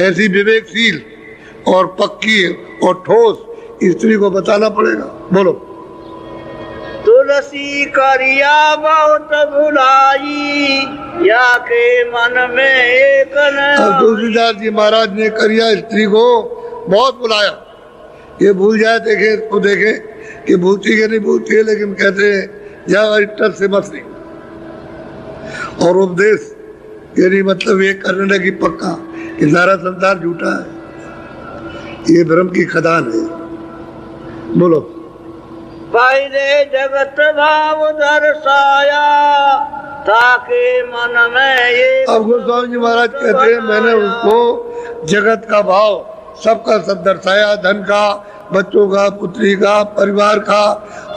ऐसी विवेकशील और पक्की और ठोस स्त्री को बताना पड़ेगा। बोलो। तुलसी करिया बहुत भुलाई, या के मन में एक न। तुलसीदास जी महाराज ने करिया स्त्री को बहुत बुलाया, ये भूल जाए, देखे तो देखे कि भूलती है नहीं भूलती है, लेकिन कहते हैं जा इटर से मत नहीं। और उपदेश यानी मतलब ये करने की पक्का कि सारा संसार झूठा है, ये भ्रम की खदान है। बोलो। पहले जगत भाव दर्शाया ताके मन में ये। अब गोस्वामी जी महाराज कहते हैं मैंने उसको जगत का भाव सबका सब दर्शाया, धन का, बच्चों का, पुत्री का, परिवार का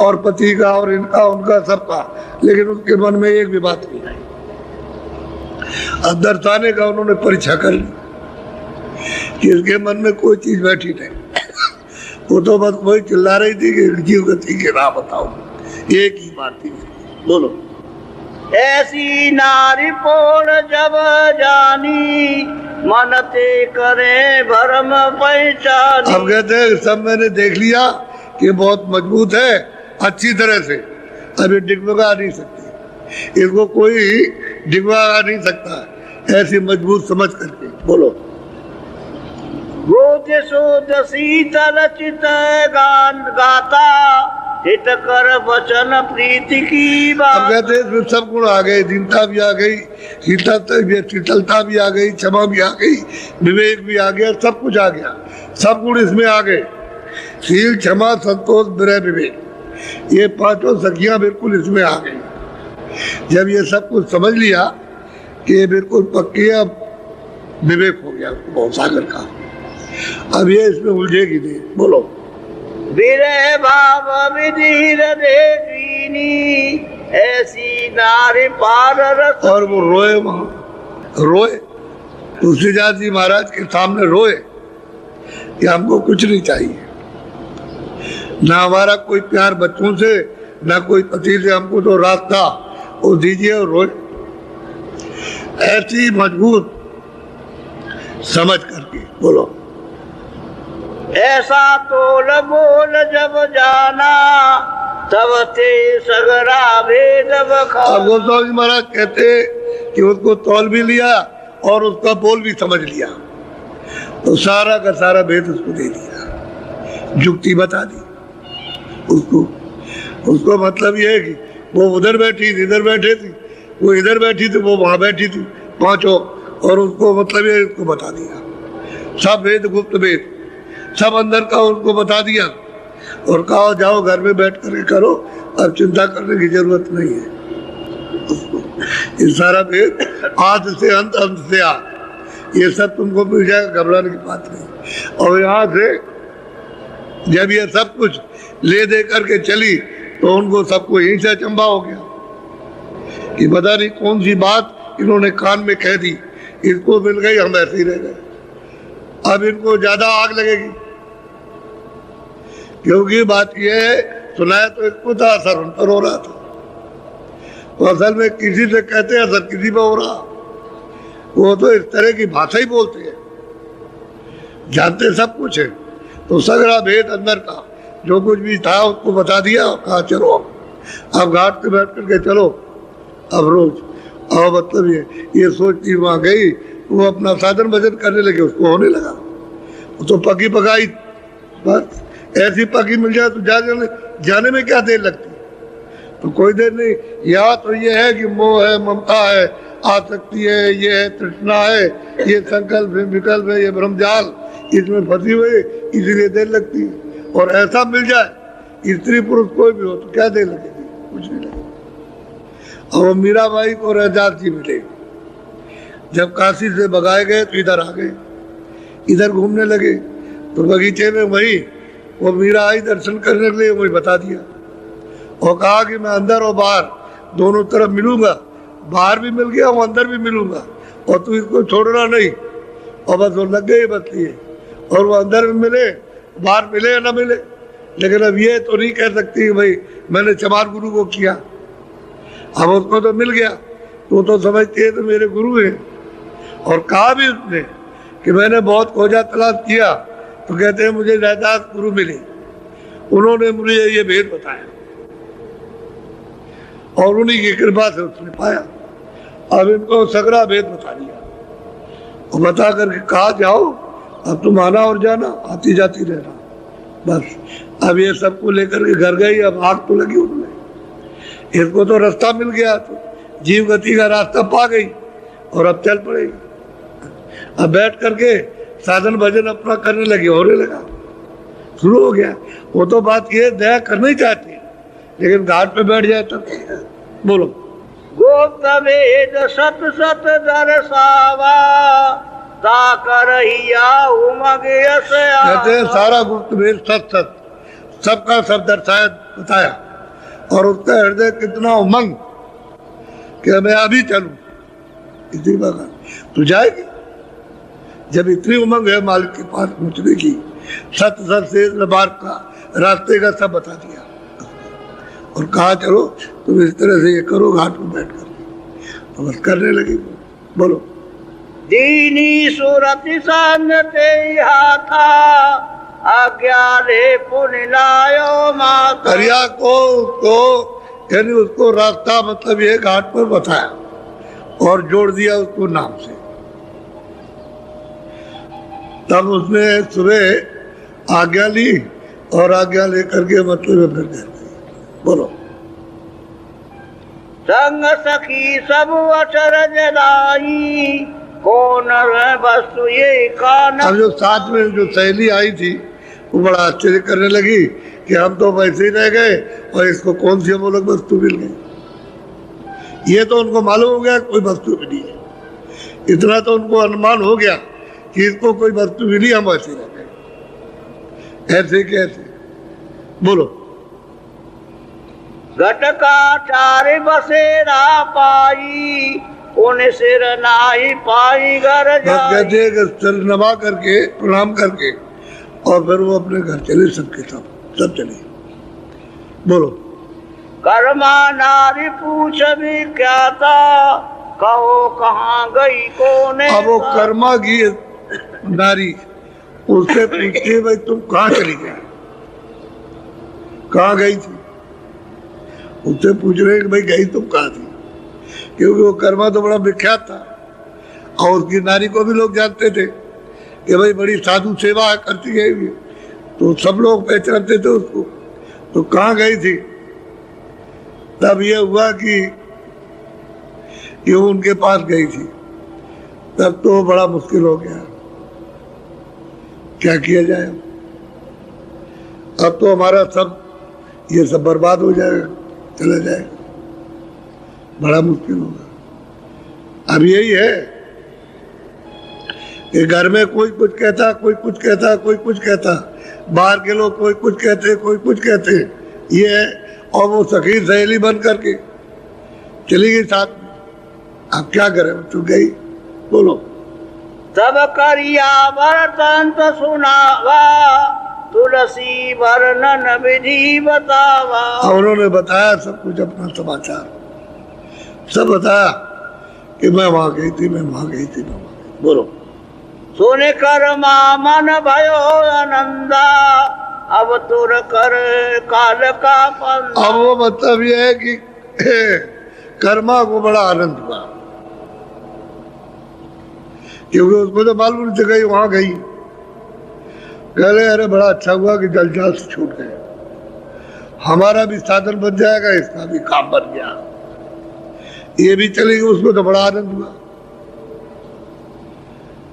और पति का और इनका उनका सबका, लेकिन उसके मन में एक भी बात नहीं आई। अब दर्शाने का उन्होंने परीक्षा कर ली कि इसके मन में कोई चीज बैठी नहीं। वो तो बस वही चिल्ला रही थी कि जीव गति के राह बताओ, एक ही बात थी। बोलो। ऐसी नारी पोड़ जब जानी मन ते करे भरम पहचानी। अब कहते हैं सब मैंने देख लिया कि बहुत मजबूत है अच्छी तरह से, अभी डिगमगा नहीं सकती, इसको कोई डिगमगा नहीं सकता ऐसी मजबूत समझ करके। बोलो। गोद शोध शीतल चित गान गाता हित कर वचन प्रीति की बात। अब कहते हैं इसमें सब गुण आ गए, दीनता भी आ गई, शीतलता भी आ गई, क्षमा भी आ गई, विवेक भी आ गया, सब कुछ आ गया, सब गुण इसमें आ गए। शील, क्षमा, संतोष, विनय, विवेक, ये पांचों सखियां बिल्कुल इसमें आ गई। जब ये सब कुछ समझ लिया कि ये बिल्कुल पक्की, अब विवेक हो गया भवसागर का, अब ये इसमें उलझेगी नहीं। बोलो। विरह भाव विधीर देखीनी ऐसी नारी पार रस। और वो रोए, वहां रोए, तुलसीदास जी महाराज के सामने रोए कि हमको कुछ नहीं चाहिए, ना हमारा कोई प्यार बच्चों से, ना कोई पति से, हमको तो रास्ता वो दीजिए। और रोए ऐसी मजबूत समझ करके। बोलो। ऐसा तोल बोल जब जाना तब ते सगरा भेद बखा। अब गोस्वामी महाराज कहते कि उसको तौल भी लिया और उसका बोल भी समझ लिया, तो सारा का सारा भेद उसको दे दिया, जुक्ति बता दी उसको मतलब ये है कि वो उधर बैठी थी, इधर बैठे थी, वो इधर बैठी थी, वो वहां बैठी थी, पांचों, और उसको मतलब ये उसको बता दिया, सब भेद, गुप्त भेद सब अंदर का उनको बता दिया और कहा जाओ घर में बैठ करके करो, अब चिंता करने की जरूरत नहीं है। ये सारा भेद आद से अंत, अंत से आद, ये सब तुमको मिल जाएगा, घबराने की बात नहीं। और यहाँ से जब ये सब कुछ ले दे करके चली तो उनको सबको यहीं से अचंभा हो गया कि पता नहीं कौन सी बात इन्होंने कान में कह दी, इसको मिल गई, हम ऐसे ही रह गए, अब इनको ज्यादा आग लगेगी। क्योंकि बात यह है, सुनाया तो इसको था, असर उन पर हो रहा था, तो असल में किसी से कहते हैं असर किसी पर हो रहा, वो तो इस तरह की भाषा ही बोलते हैं, जानते सब कुछ है, तो सगरा भेद अंदर का जो कुछ भी था उसको बता दिया, कहा चलो अब घाट पे बैठ करके चलो अब रोज। और मतलब ये सोचती वहां गई, वो अपना साधन भजन करने लगे, उसको होने लगा, वो तो पकी पकाई, बस ऐसी पकी मिल जाए तो जाने में क्या देर लगती, तो कोई देर नहीं। या तो ये है कि मोह है, ममता है, आसक्ति है, ये है तृष्णा है, ये संकल्प है, विकल्प है, ये भ्रमजाल, इसमें फंसी हुई, इसीलिए देर लगती है। और ऐसा मिल जाए स्त्री पुरुष कोई भी हो तो क्या देर लगेगी, कुछ नहीं लगेगी। और मीराबाई को रैदास जी मिले, जब काशी से भगाए गए तो इधर आ गए, इधर घूमने लगे, तो बगीचे में वही वो मीरा आई दर्शन करने के लिए, वही बता दिया और कहा कि मैं अंदर और बाहर दोनों तरफ मिलूंगा, बाहर भी मिल गया, वो अंदर भी मिलूंगा, और तू इसको छोड़ना नहीं। और बस वो लग गए बस ये, और वो अंदर में मिले, बाहर मिले या ना मिले, लेकिन अब ये तो नहीं कह सकती कि भाई मैंने चमार गुरु को किया, अब उसको तो मिल गया, तो समझती है तो मेरे गुरु हैं। और कहा भी उसने कि मैंने बहुत खोजा तलाश किया, तो कहते हैं मुझे रैदास गुरु मिले, उन्होंने मुझे ये भेद बताया और उन्हीं की कृपा से उसने पाया। अब इनको सगरा भेद बता दिया और बता करके कहा जाओ अब तुम आना और जाना, आती जाती रहना, बस। अब ये सबको लेकर के घर गई, अब आग तो लगी उनमें, इसको तो रास्ता मिल गया, तो जीव गति का रास्ता पा गई और अब चल पड़ेगी। अब बैठ करके साधन भजन अपना करने लगी, होने लगा, शुरू हो गया। वो तो बात ये दया करना ही चाहती है, लेकिन घाट पे बैठ जाए तब बोलो। गोप्त वेद सत सत दर्शावा ताकर हिया उमग यस कहते हैं सारा गुप्त वेद सत सत सबका सब दर्शाया बताया, और उसका हृदय कितना उमंग कि मैं अभी चलूं इसी बात तू जाएगी। जब इतनी उमंग है मालिक के पास पहुंचने की, सत सत से बार का रास्ते का सब बता दिया और कहा चलो तुम इस तरह से ये करो घाट पर बैठ कर, तो बस करने लगी। बोलो। दीनी सुरति संगते था आज्ञा रे पुनिलायो माता। करिया को उसको यानी उसको रास्ता मतलब ये घाट पर बताया और जोड़ दिया उसको नाम से। तब उसने सुबह आज्ञा ली और आज्ञा लेकर के मतलब फिर गए। बोलो। संग सखी सब अचरज लाई कौन वस्तु ये कान। अब जो साथ में जो सहेली आई थी वो बड़ा आश्चर्य करने लगी कि हम तो वैसे ही रह गए और इसको कौन सी हम लोग वस्तु मिल गई। ये तो उनको मालूम हो गया कोई वस्तु मिली है, इतना तो उनको अनुमान हो गया कि इसको कोई वस्तु मिली, हम ऐसे रह गए। ऐसे कैसे? बोलो। घटका चार बसेरा पाई उन सिर नाई पाई घर कहते सिर नवा करके प्रणाम करके और फिर वो अपने घर चले, सबके सब चले। बोलो। कर्मा नारी पूछ भी क्या था कहो कहाँ गई कोने। अब वो कर्मा की नारी उससे पूछती भाई तुम कहाँ चली गई, कहाँ गई थी। उससे पूछ रहे कि भाई गई तुम कहाँ थी, क्योंकि वो कर्मा तो बड़ा विख्यात था और उसकी नारी को भी लोग जानते थे कि भाई बड़ी साधु सेवा करती है, तो सब लोग पहचानते थे उसको। तो कहाँ गई थी? तब ये हुआ कि ये उनके पास गई थी। तब तो बड़ा मुश्किल हो गया, क्या किया जाए। अब तो हमारा सब ये सब बर्बाद हो जाएगा, चला जाएगा, बड़ा मुश्किल होगा। अब यही है कि घर में कोई कुछ कहता, कोई कुछ कहता, कोई कुछ कहता, बाहर के लोग कोई कुछ कहते, कोई कुछ कहते, ये है। और वो सखी सहेली बन करके चली गई साथ में। अब क्या करें, तू गई। बोलो। तब करिया वर्तंत सुनावा तुलसी वर्णन विधि बतावा। उन्होंने बताया सब कुछ, अपना समाचार सब बताया कि मैं वहां गई थी, मैं वहां गई थी, मैं वहां गई। बोलो। सुने कर्मा मन भयो आनंदा अब तुर कर काल का पंदा। अब वो मतलब ये है कि कर्मा को बड़ा आनंद हुआ, क्योंकि उसको तो मालूम नहीं गई वहां गई। कह रहे अरे बड़ा अच्छा हुआ कि जलजाल से छूट गए, हमारा भी साधन बन जाएगा, इसका भी काम बन गया, ये भी चली गई। उसको तो बड़ा आनंद हुआ,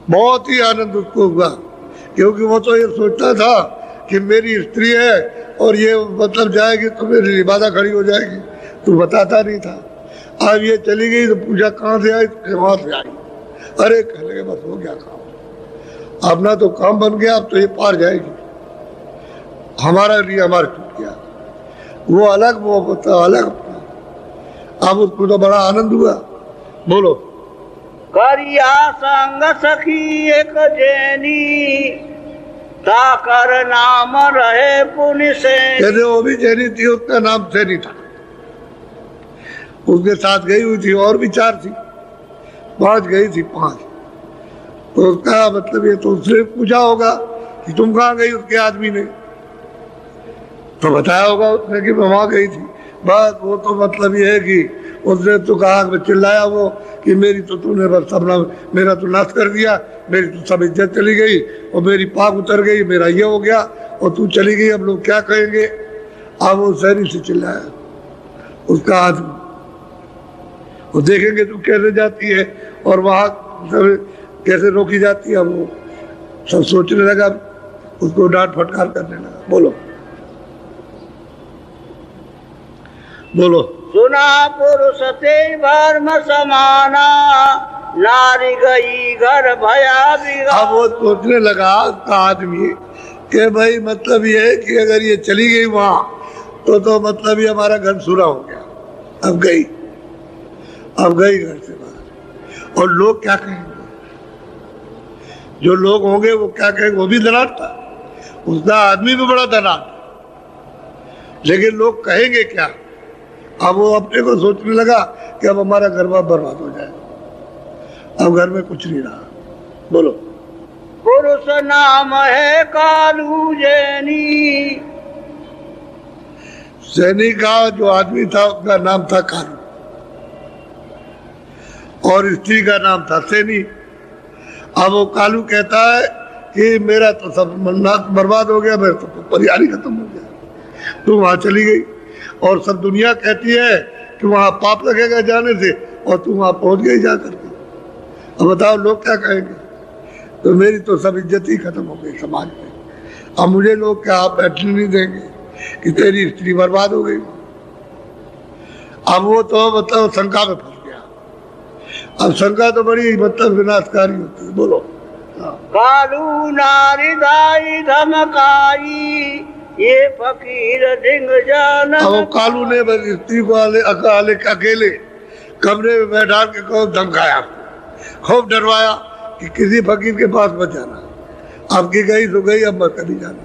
बहुत ही आनंद उसको हुआ, क्योंकि वो तो ये सोचता था कि मेरी स्त्री है और ये मतलब जाएगी तो मेरी इबादा खड़ी हो जाएगी, तो बताता नहीं था। अब ये चली गई तो पूछा कहाँ से आई, वहां से आई। अरे कह लगे बस हो गया काम, अपना तो काम बन गया, अब तो ये पार जाएगी, हमारा लिए हमारा छूट गया। वो अलग, वो बता अलग अपना। अब उसको तो बड़ा आनंद हुआ। बोलो। करिया संग सखी एक जैनी ताकर नाम रहे पुण्य से। कहते वो भी जैनी थी, उसका नाम सैनी था, उसके साथ गई हुई थी, और भी चार थी, 5 गई थी, 5। तो उसका मतलब ये तो उसने पूछा होगा कि तुम कहाँ गई, उसके आदमी ने तो बताया होगा उसने कि मैं वहां गई थी। बस वो तो मतलब ये है कि उसने तो कहा, चिल्लाया वो कि मेरी तो तूने बस अपना मेरा तो नाश कर दिया, मेरी तो सब इज्जत चली गई और मेरी पाक उतर गई, मेरा ये हो गया और तू चली गई, अब लोग क्या कहेंगे। अब वो शहरी से चिल्लाया उसका आदमी, वो देखेंगे तू कैसे जाती है और वहाँ कैसे रोकी जाती है। वो सब सोचने लगा, उसको डांट फटकार करने लगा। बोलो। बोलो। सुना पुरुष ते धर्म समाना, नारी गई घर भया बिगा। अब वो सोचने लगा उसका आदमी कि भाई मतलब ये है कि अगर ये चली गई वहां तो मतलब ये हमारा घर सूरा हो गया। अब गई घर से बाहर, और लोग क्या कहेंगे? जो लोग होंगे वो क्या कहेंगे? वो भी धनाढ़ था, उसका आदमी भी बड़ा धनाढ़, लेकिन लोग कहेंगे क्या? अब वो अपने को सोचने लगा कि अब हमारा घर बार बर्बाद हो जाए, अब घर में कुछ नहीं रहा। बोलो। पुरुष नाम है कालू जैनी, सैनी का जो आदमी था उसका नाम था कालू, और स्त्री का नाम था सैनी। अब वो कालू कहता है कि मेरा तो सब नाक बर्बाद हो गया, मेरा तो परिवार ही खत्म हो गया। तू वहां चली गई और सब दुनिया कहती है कि वहां पाप लगेगा जाने से, और तू वहां पहुंच गई जा करके। अब बताओ लोग क्या कहेंगे? तो मेरी तो सब इज्जत ही खत्म हो गई समाज में। अब मुझे लोग क्या बैठने नहीं देंगे कि तेरी स्त्री बर्बाद हो गई। अब वो तो मतलब शंका में फंस गया। अब शंका तो बड़ी मतलब विनाशकारी होती है। बोलो। कालू नारी दाई धमकाई, ये फकीर ढिंग जान। अब वो कालू ने स्त्री को अकेले कमरे में बैठा के खूब धमकाया, खूब डरवाया कि किसी फकीर के पास मत जाना, आपकी गई तो गई, अब मत कभी जाना।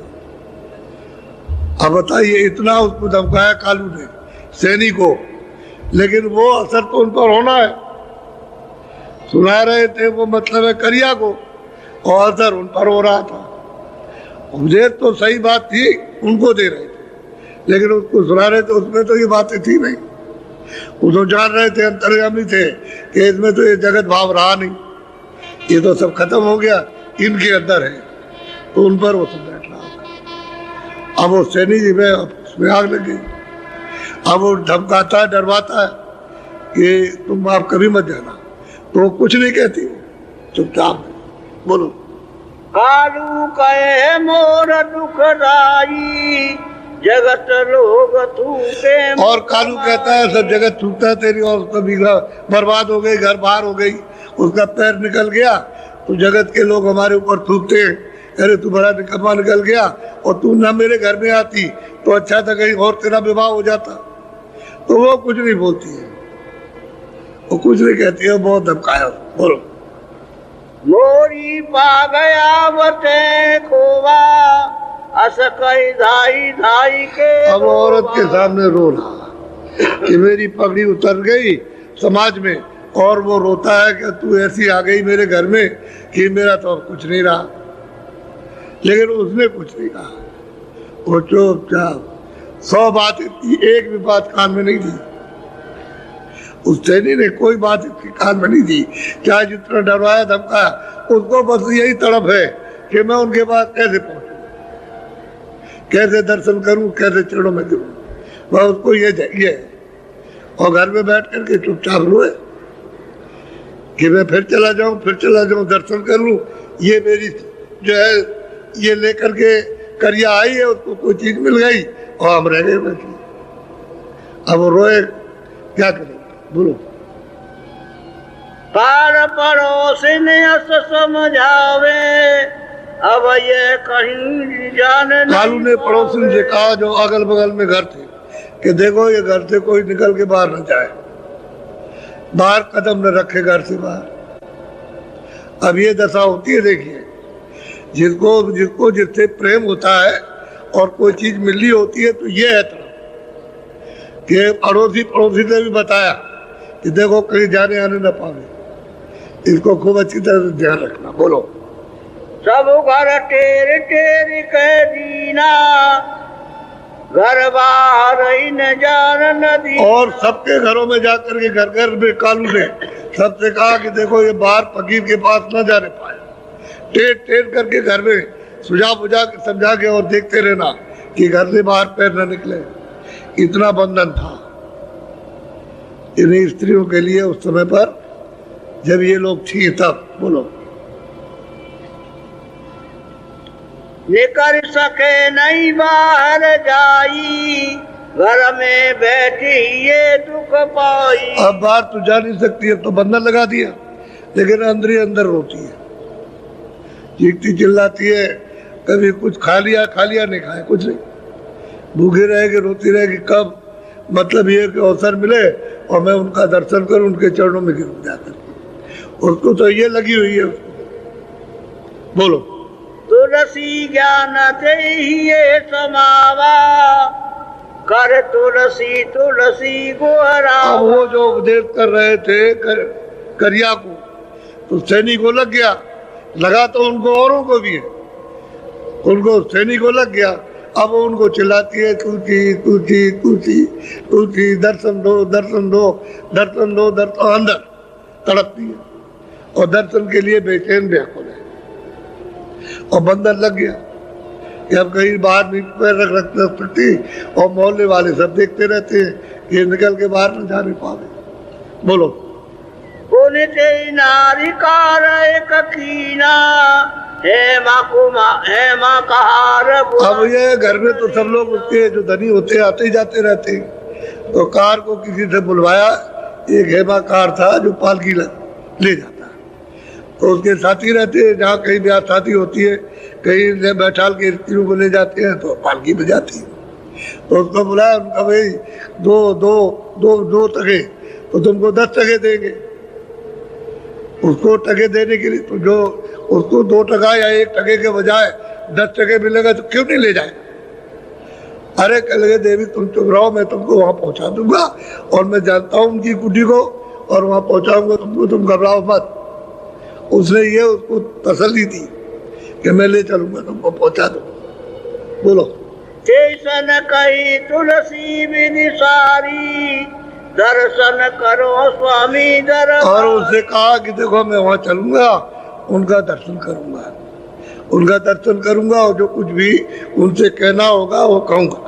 अब बताइए, इतना उसको धमकाया कालू ने सैनी को, लेकिन वो असर तो उन पर होना है। सुना रहे थे वो मतलब है करिया को, और असर उन पर हो रहा था। मुझे तो सही बात थी उनको दे रहे थे, लेकिन उसको सुना रहे थे उसमें तो ये बातें थी नहीं। वो तो जान रहे थे, अंतर्यामी थे कि इसमें तो ये जगत भाव रहा नहीं, ये तो सब खत्म हो गया, इनके अंदर है, तो उन पर वो सब बैठ रहा था। अब वो सैनी जी में उसमें आग लग गई। अब वो धमकाता है, डरवाता है कि तुम आप कभी मत जाना, तो वो कुछ नहीं कहती, चुपचाप। बोलो। कालू कहे मोर दुखदाई, जगत लोग थूके। और कालू कहता है सब जगत थूकता है तेरी, और कभी बर्बाद हो गई, घर बाहर हो गई, उसका पैर निकल गया तो जगत के लोग हमारे ऊपर थूकते हैं, अरे तू बड़ा निकम्मा निकल गया, और तू ना मेरे घर में आती तो अच्छा था, कहीं और तेरा विवाह हो जाता। तो वो कुछ नहीं बोलती है, वो कुछ नहीं कहती है, बहुत धमकाया। बोलो। मोरी पा गया बते खोवा, अस कई धाई धाई के। अब औरत के सामने रो रहा कि मेरी पगड़ी उतर गई समाज में, और वो रोता है कि तू ऐसी आ गई मेरे घर में कि मेरा तो अब कुछ नहीं रहा। लेकिन उसने कुछ नहीं कहा, वो चुपचाप 100 बात, एक भी बात कान में नहीं दी। उस सैनी ने कोई बात इसके कान में नहीं दी, चाहे जितना डरवाया धमकाया, उसको बस यही तड़प है कि मैं उनके पास कैसे पहुंचूं, कैसे दर्शन करूं, कैसे चरणों में गिरूं, वह उसको ये चाहिए। और घर में बैठ करके चुपचाप रोए कि मैं फिर चला जाऊं, दर्शन कर लूं, ये मेरी जो है ये लेकर के करिया आई है, उसको कोई चीज मिल गई और हम रह गए बैठे। अब वो रोए, क्या करें? बोलो। पार पड़ोसी ने अस समझावे, अब ये कहीं जान। कालू ने पड़ोसी से कहा जो अगल बगल में घर थे कि देखो ये घर से कोई निकल के बाहर न जाए, बाहर कदम न रखे घर से बाहर। अब ये दशा होती है, देखिए, जिसको जिससे प्रेम होता है और कोई चीज मिलनी होती है, तो ये है तरफ कि पड़ोसी ने भी बताया कि देखो कहीं जाने आने न पावे, इसको खूब अच्छी तरह से ध्यान रखना। बोलो। सब घर टेर टेर कह दीना, घर बाहर ही न जान नदी। और सबके घरों में जाकर के घर घर में कालू ने सबसे कहा कि देखो ये बाहर फकीर के पास न जाने पाए, टेर टेर करके घर में सुझा बुझा के समझा के और देखते रहना कि घर से बाहर पैर न निकले। इतना बंधन था इन स्त्रियों के लिए उस समय पर जब ये लोग थी तब। बोलो। निकल सके नहीं बाहर जाई, घर में बैठी ये दुख पाई। अब बाहर तो जा नहीं सकती है तो बंधन लगा दिया, लेकिन अंदर ही अंदर रोती है, चीखती चिल्लाती है, कभी कुछ खा लिया नहीं खाया कुछ नहीं, भूखी रहेगी रोती रहेगी। कब मतलब ये कि अवसर मिले और मैं उनका दर्शन करूं, उनके चरणों में गिरूं जाकर। उसको तो ये लगी हुई है। बोलो। तुलसी ज्ञान देहिए समावा, कर तुलसी तुलसी गोहरा। अब वो जो उपदेश कर रहे थे करिया को, तो सैनी को लग गया, लगा तो उनको औरों को भी है, उनको सैनी को लग गया। अब उनको चिल्लाती है तुलसी तुलसी तुलसी तुलसी, दर्शन दो दर्शन दो दर्शन दो दर्शन, अंदर तड़पती है और दर्शन के लिए बेचैन व्याकुल है। और बंधन लग गया कि अब कहीं बाहर नहीं पैर रख सकती, और मोहल्ले वाले सब देखते रहते हैं, ये निकल के बाहर न जाने पावे। बोलो। नारी कार एक कीना है माँ कार। अब ये घर में तो सब लोग उसके जो धनी होते आते ही जाते रहते हैं, तो कार को किसी से बुलवाया, एक हेमा कार था जो पालकी ले जाता, तो उसके साथी रहते हैं, जहाँ कहीं ब्याह शादी होती है, कहीं बैठाल के स्त्रियों को ले जाते हैं तो पालकी में जाती है। तो उसको बुलाया, उनका भाई दो दो दो दो टके, तो तुमको 10 टके देंगे। उसको टके देने के लिए तो जो उसको 2 टका या 1 टके के बजाय 10 टके मिलेगा तो क्यों नहीं ले जाए। अरे कह लगे देवी तुम चुप रहो, मैं तुमको वहाँ पहुँचा दूंगा, और मैं जानता हूँ उनकी कुटी को, और वहाँ पहुँचाऊंगा तुमको, तुम घबराओ मत। उसने ये उसको तसल्ली दी कि मैं ले चलूंगा, तुमको पहुँचा दूंगा। बोलो। जैसन कही तुलसी बिन सारी, दर्शन करो स्वामी दरबार। और उससे कहा कि देखो मैं वहाँ चलूंगा, उनका दर्शन करूंगा, उनका दर्शन करूंगा, और जो कुछ भी उनसे कहना होगा वो कहूँगा।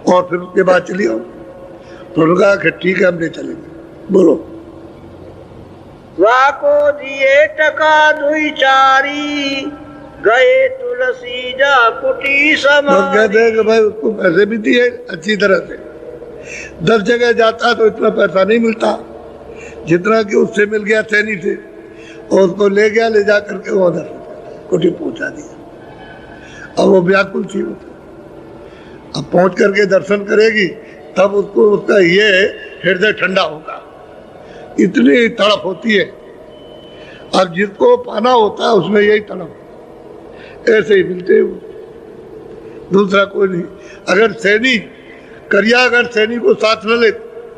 और फिर उसके बाद चली आओ। तो उन्होंने कहा कि ठीक है हम ले चलेंगे। बोलो। वाको दिए टका दुई चारी, गए तुलसी जा कुटी समारी। तो कहते हैं कि भाई उसको पैसे भी दिए अच्छी तरह से, 10 जगह जाता तो इतना पैसा नहीं मिलता जितना कि उससे मिल गया सैनी से, और उसको ले गया, ले जा करके वो उधर कुटी पहुंचा दिया। अब वो व्याकुल थी, अब पहुंच करके दर्शन करेगी तब उसको उसका ये हृदय ठंडा होगा, इतनी तड़प होती है। अब जिसको पाना होता है उसमें यही तड़प, ऐसे ही मिलते हैं, दूसरा कोई नहीं। अगर सैनी करिया अगर सैनी को साथ न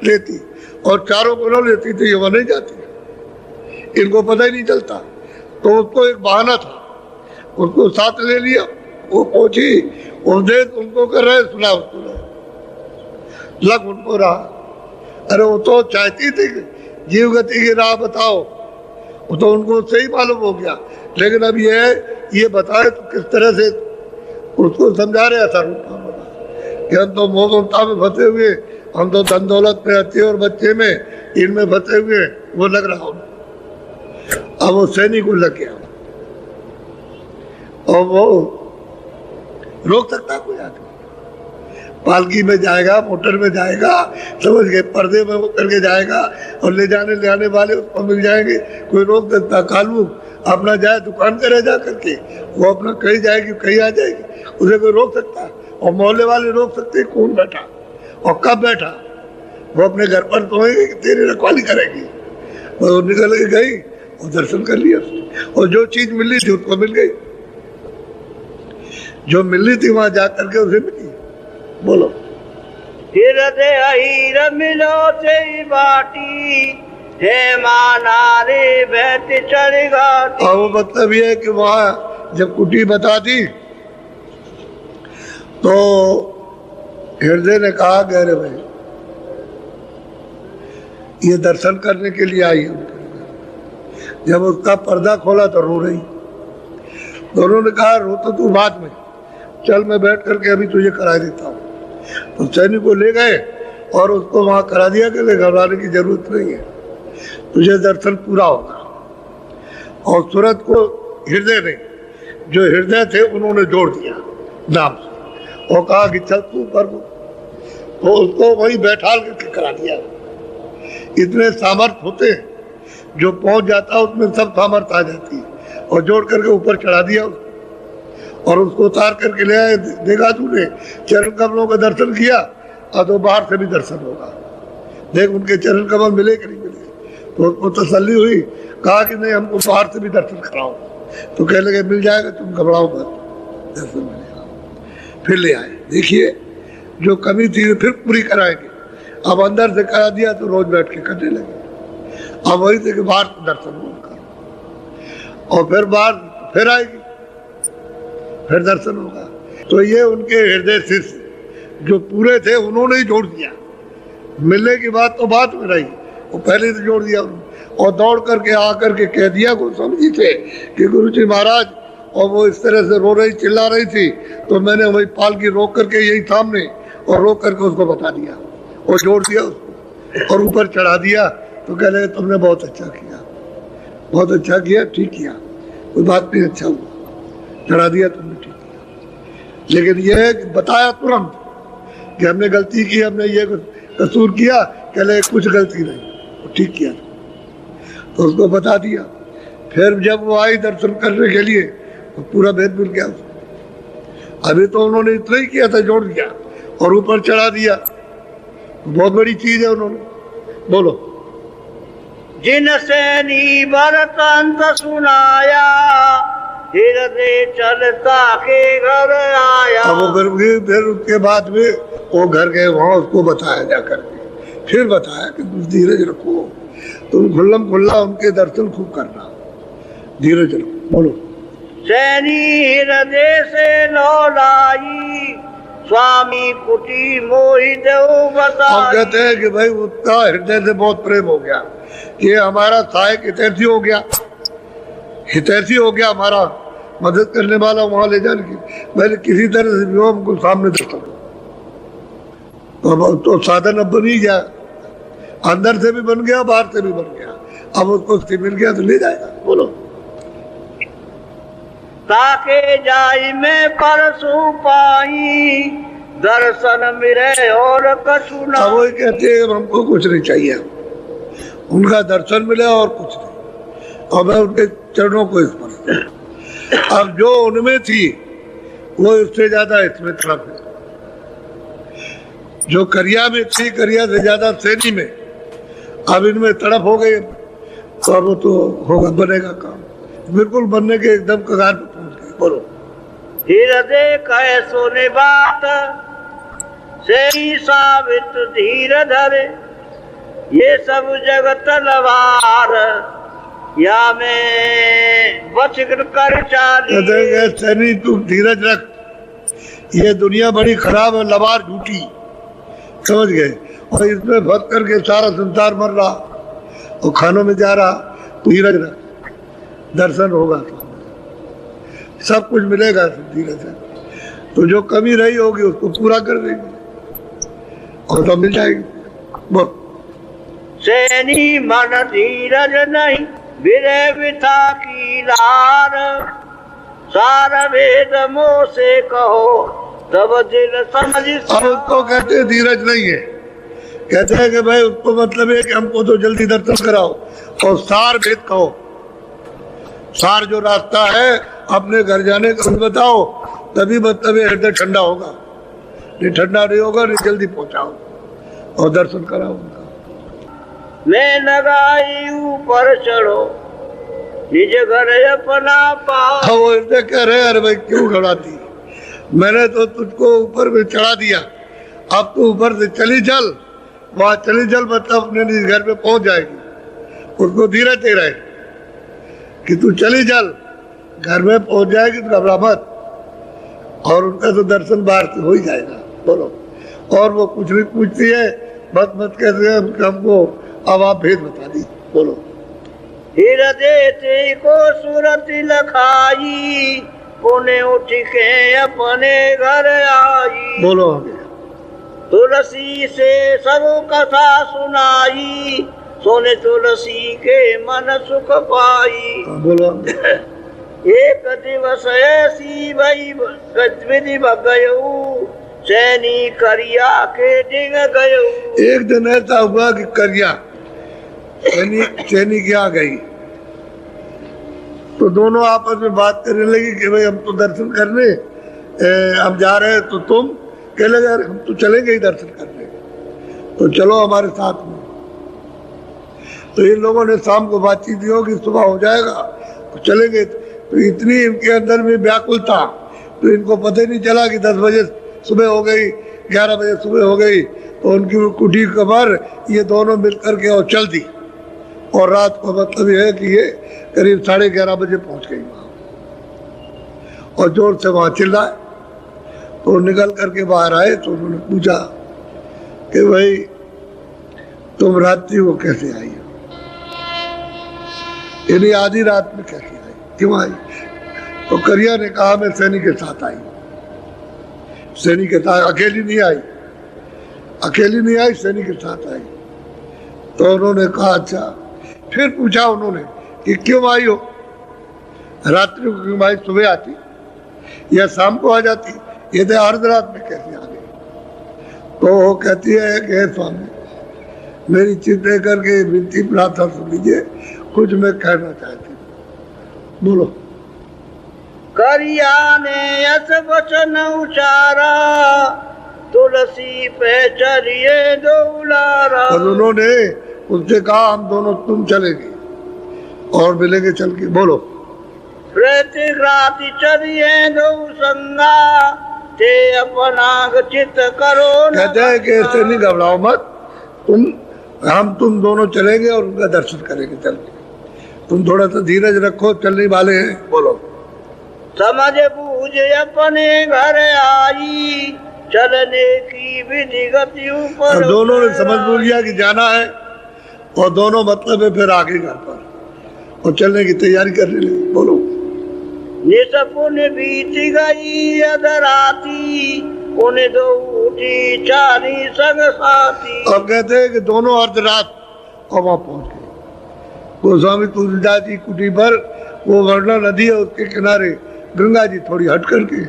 लेती और चारों को न लेती तो ये वह नहीं जाती, इनको पता ही नहीं चलता। तो उसको एक बहाना था, उसको साथ ले लिया, वो पहुंची, उपदेश उनको कर रहे, सुना उसको रहे, लग उनको रहा। अरे वो तो चाहती थी जीव गति की राह बताओ, वो तो उनको सही मालूम हो गया, लेकिन अब ये बताए तो किस तरह से उसको समझा रहे था रूपा कि हम तो मोह ममता में फंसे हुए, हम तो धन दौलत में, अच्छे और बच्चे में, इनमें फंसे हुए, वो लग रहा उन्हें। अब वो सैनी को लग गया, और वो रोक सकता कोई आदमी? पालकी में जाएगा, मोटर में जाएगा, समझ गए, पर्दे में वो करके जाएगा, और ले आने वाले उसको मिल जाएंगे, कोई रोक सकता? कालू अपना जाए दुकान करे जा करके, वो अपना कहीं जाएगी कहीं आ जाएगी, उसे कोई रोक सकता? और मोहल्ले वाले रोक सकते? कौन बैठा और कब बैठा? वो अपने घर पर सोएगी कि तेरी रखवाली करेगी? वो निकल के गई और दर्शन कर लिया, और जो चीज मिली थी उसको मिल गई, जो मिली थी वहां जा करके उसे मिली। बोलो। हृदय हीर मिलो से बाटी, हे माना रे बैठ चढ़ेगा। और वो मतलब ये है कि वहां जब कुटी बता दी तो हृदय ने कहा कि अरे भाई ये दर्शन करने के लिए आई है। जब उसका पर्दा खोला तो रो रही, दोनों ने कहा रो तो तू बाद में, चल मैं बैठ करके अभी तुझे करा देता हूँ। तो सैनिक को ले गए और उसको वहां करा दिया कि घबराने की जरूरत नहीं है, तुझे दर्शन पूरा होगा। और सूरत को हृदय ने, जो हृदय थे उन्होंने जोड़ दिया नाम से, और कहा कि चल तू ऊपर को, तो उसको वही बैठाल करके करा दिया। इतने सामर्थ होते हैं, जो पहुंच जाता है उसमें सब सामर्थ आ जाती है, और जोड़ करके ऊपर चढ़ा दिया उसको और उसको उतार करके ले आए। देखा तूने चरण कमलों का दर्शन किया, और तो बाहर से भी दर्शन होगा। देख उनके चरण कमल मिले कि नहीं मिले। तो उसको तसल्ली हुई, कहा कि नहीं हमको बाहर से भी दर्शन कराओ। तो कहने लगे मिल जाएगा, तुम घबराओ मत, दर्शन मिलेगा। फिर ले आए। देखिए जो कमी थी फिर पूरी कराएंगे। अब अंदर से करा दिया तो रोज बैठ के करने लगे। अब वही थे कि बाहर से दर्शन होगा, और फिर बाहर फिर आएगी, फिर दर्शन होगा। तो ये उनके हृदय शिष्य जो पूरे थे उन्होंने ही जोड़ दिया। मिलने की बात तो बात में रही, वो पहले से जोड़ दिया उन्होंने। और दौड़ करके आकर के कह दिया गोस्वामी जी से कि गुरु जी महाराज, और वो इस तरह से रो रही चिल्ला रही थी, तो मैंने वही पालकी रोक करके यही सामने और रोक करके उसको बता दिया और जोड़ दिया उसको और ऊपर चढ़ा दिया। तो कह रहे तुमने बहुत अच्छा किया, बहुत अच्छा किया, ठीक किया, कोई बात नहीं, अच्छा हुआ, चढ़ा दिया तुमने, ठीक किया। लेकिन यह बताया तुरंत कि हमने गलती की, हमने ये कसूर किया। कह रहे कुछ गलती नहीं, ठीक किया। तो उसको बता दिया। फिर जब वो आई दर्शन करने के लिए तो पूरा भेद मिल गया उसको। अभी तो उन्होंने इतना ही किया था, जोड़ दिया और ऊपर चढ़ा दिया। बहुत बड़ी चीज है उन्होंने। बोलो। जिनसे नी बरतंत सुनाया, हृदय चलता के घर आया। अब वो फिर उसके बाद में वो घर गए, वहां उसको बताया जाकर के। फिर बताया कि धीरज रखो, तुम खुल्लम खुल्ला उनके दर्शन खूब करना, धीरज रखो। बोलो। सैनी हृदय से लौलाई, स्वामी कुटी मोहि देव बताई। हम कहते हैं कि भाई उसका हृदय से बहुत प्रेम हो गया, कि हमारा सहायक हितैषी हो गया, हितैषी हो गया, हमारा मदद करने वाला वहां ले जाने की। पहले किसी तरह से भी हमको सामने दर्शन, तो साधन अब बन ही गया, अंदर से भी बन गया, बाहर से भी बन गया। अब उसको मिल गया तो ले जाएगा। बोलो। ताके जाई में परसु पाई, दर्शन मिले और कछु न। अब वो कहते हैं हमको कुछ नहीं चाहिए, उनका दर्शन मिले और कुछ नहीं, और मैं उनके चरणों को स्पर्श। अब जो उनमें थी वो उससे ज्यादा इसमें तड़प है। जो करिया में थी, करिया से ज्यादा सैनी में, अब इनमें तड़प हो गई। तो अब वो तो होगा, बनेगा काम, बिल्कुल बनने के एकदम कगार पे पहुंच गए। बोलो। हृदय कह सोने बात, से साबित धीर धरे, ये सब जगत लवार, या में बच कर चाली। सैनी तू धीरज रख, ये दुनिया बड़ी खराब है, लवार झूठी, समझ गए। और इसमें फंस करके सारा संसार मर रहा और खानों में जा रहा। धीरज रख, दर्शन होगा, सब कुछ मिलेगा धीरज से। तो जो कमी रही होगी उसको पूरा कर देंगे और तो मिल जाएगी। बोल। सैनी मन धीरज नहीं, विरह विथा की लार, सार वेद मोह से कहो तब दिल समझ। अब उसको कहते धीरज नहीं है, कहते हैं कि भाई उसको मतलब है कि हमको तो जल्दी दर्शन कराओ और सार भेद कहो। सार जो रास्ता है अपने घर जाने का बताओ, तभी मतलब हृदय ठंडा होगा। नहीं ठंडा नहीं होगा, नहीं जल्दी पहुंचाओ और दर्शन कराओ उनका। मैं लगाई ऊपर चढ़ो, निज घर अपना पाओ। वो हृदय कह रहे अरे भाई क्यों घबराती, मैंने तो तुझको ऊपर में चढ़ा दिया, अब तू ऊपर से चली चल, वहां चली चल, मतलब अपने निज घर में पहुंच जाएगी। उसको धीरज दे रहे कि तू चली चल, घर में पहुंच जाएगी तो घबरा मत, और उनका तो दर्शन बाहर से हो ही जाएगा। बोलो। और वो कुछ भी पूछती है, मत मत कहते हैं हमको, अब आप भेद बता दी। बोलो। हृदय ते को सूरत लखाई, पुणे उठ के अपने घर आई। बोलो आगे। तुलसी से सब कथा सुनाई, सोने तुलसी के मन सुख पाई। बोलो। एक दिवस ऐसी भई विधि भगयऊ, सैनी करिया के डिंग गयो। एक दिन ऐसा हुआ कि करिया सैनी क्या गई, तो दोनों आपस में बात करने लगी कि भाई हम तो दर्शन करने हम जा रहे हैं, तो तुम कह लगे यार हम तो चलेंगे ही दर्शन करने, तो चलो हमारे साथ में। तो इन लोगों ने शाम को बातचीत की होगी, सुबह हो जाएगा तो चलेंगे। तो इतनी इनके अंदर में व्याकुलता, तो इनको पता ही नहीं चला कि 10 बजे सुबह हो गई, 11 बजे सुबह हो गई। तो उनकी कुटी कमर ये दोनों मिलकर के और चल दी, और रात को मतलब ये है कि ये करीब 11:30 बजे पहुंच गई वहाँ, और जोर से वहाँ चिल्लाए। तो निकल करके बाहर आए तो उन्होंने पूछा कि भाई तुम रात्रि को कैसे आई हो, यानी आधी रात में कैसे आई, क्यों आई? तो करिया ने कहा मैं सैनी के साथ आई। सैनी के साथ अकेली नहीं आई, अकेली नहीं आई, सैनी के साथ आई। तो उन्होंने कहा अच्छा। फिर पूछा उन्होंने कि क्यों आई हो, रात्रि को क्यों आई, सुबह आती या शाम को आ जाती, ये तो अर्ध रात में कैसे आ गई? तो वो कहती है कि हे स्वामी मेरी चिंता करके विनती प्रार्थना सुन लीजिए, कुछ मैं कहना चाहती हूँ, बोलो। करिया ने यस वचन उचारा, तुलसी पे चलिए दौलारा। और उन्होंने उससे कहा हम दोनों तुम चलेंगे और मिलेंगे चल के, बोलो। प्रतिग्राति चलिए दो संगा, ते अपना चित करो। कहते हैं कि ऐसे नहीं घबराओ मत, तुम दोनों चलेंगे और उनका दर्शन करेंगे चल के, तुम थोड़ा सा धीरज रखो, चलने वाले हैं, बोलो। समझ बूझ अपने घर आई, चलने की विधि गति ऊपर। दोनों ने समझ बूझ लिया कि जाना है, और दोनों मतलब है फिर आगे घर पर और चलने की तैयारी करने लगे, बोलो। निसपुन बीत गई अधराती, उन्हें दो उठी चारी संग साथी। अब कहते हैं कि दोनों अर्धरात और वहां पहुंच गए गोस्वामी तुलसीदास जी कुटी पर। वो वर्णा नदी है, उसके किनारे गंगा जी थोड़ी हट करके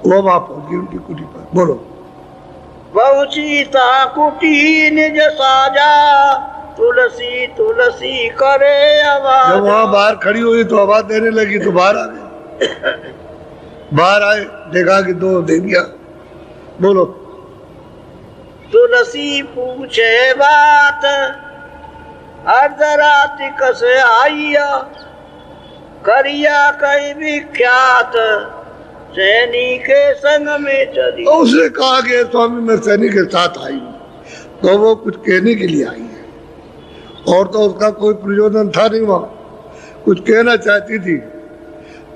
वो वहां पहुंच गई उनकी कुटी पर, बोलो। पहुंची ता कुटी निज साजा, तुलसी तुलसी करे आवाज। जब वहां बाहर खड़ी हुई तो आवाज देने लगी तो बाहर आ गए। बाहर आए, देखा कि 2 देवियां, बोलो। तुलसी पूछे बात, अर्धरात कसे आइया, करिया कई विख्यात, सैनी के संग में चली। तो उसने कहा कि स्वामी मैं सैनी के साथ आई हूँ, तो वो कुछ कहने के लिए आई है, और तो उसका कोई प्रयोजन था नहीं, वहाँ कुछ कहना चाहती थी,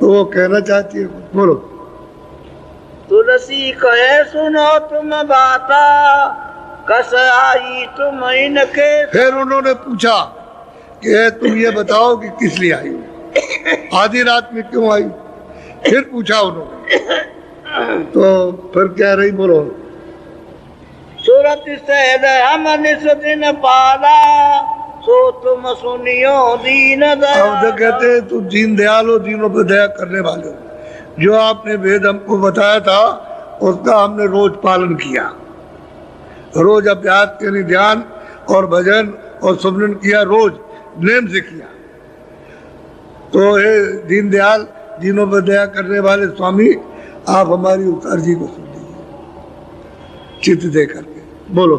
तो वो कहना चाहती है, बोलो। तुलसी कहे सुनो तुम बाता, कस आई तुम इनके। फिर उन्होंने पूछा कि तुम ये बताओ कि किस लिए आई हो, आधी रात में क्यों आई? फिर पूछा उन्होंने, तो फिर कह रही, बोलो। सूरत से हम निस दिन पाला, सो तुम सुनियो दीन दयाल। अब तो कहते हैं तुम दीन दयाल हो, दीनों पे दया करने वाले हो। जो आपने वेद हमको बताया था उसका हमने रोज पालन किया, रोज अभ्यास यानी ध्यान और भजन और सुमरन किया, रोज नेम से किया। तो हे दीन दयाल, दीनों पर दया करने वाले स्वामी, आप हमारी उस अर्जी को सुन लीजिए चित्त दे करके, बोलो।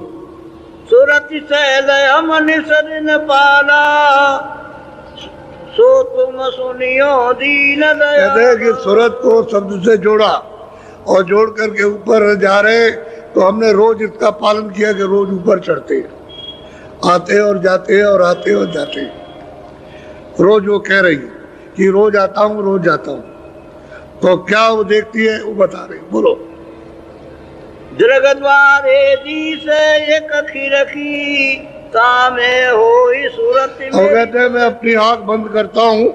सूरत से हम निस दिन पाला, सो तुम सुनियो दीन दयाल। कहते हैं कि सूरत को शब्द से जोड़ा और जोड़ करके ऊपर जा रहे, तो हमने रोज इसका पालन किया कि रोज ऊपर चढ़ते, आते और जाते और आते और जाते। रोज वो कह रही है कि रोज आता हूँ, रोज जाता हूँ। तो क्या वो देखती है वो बता रही, बोलो। दृग द्वारे दी से एक खिड़की, तामे होई सूरत में। और कहते हैं मैं अपनी आंख बंद करता हूँ,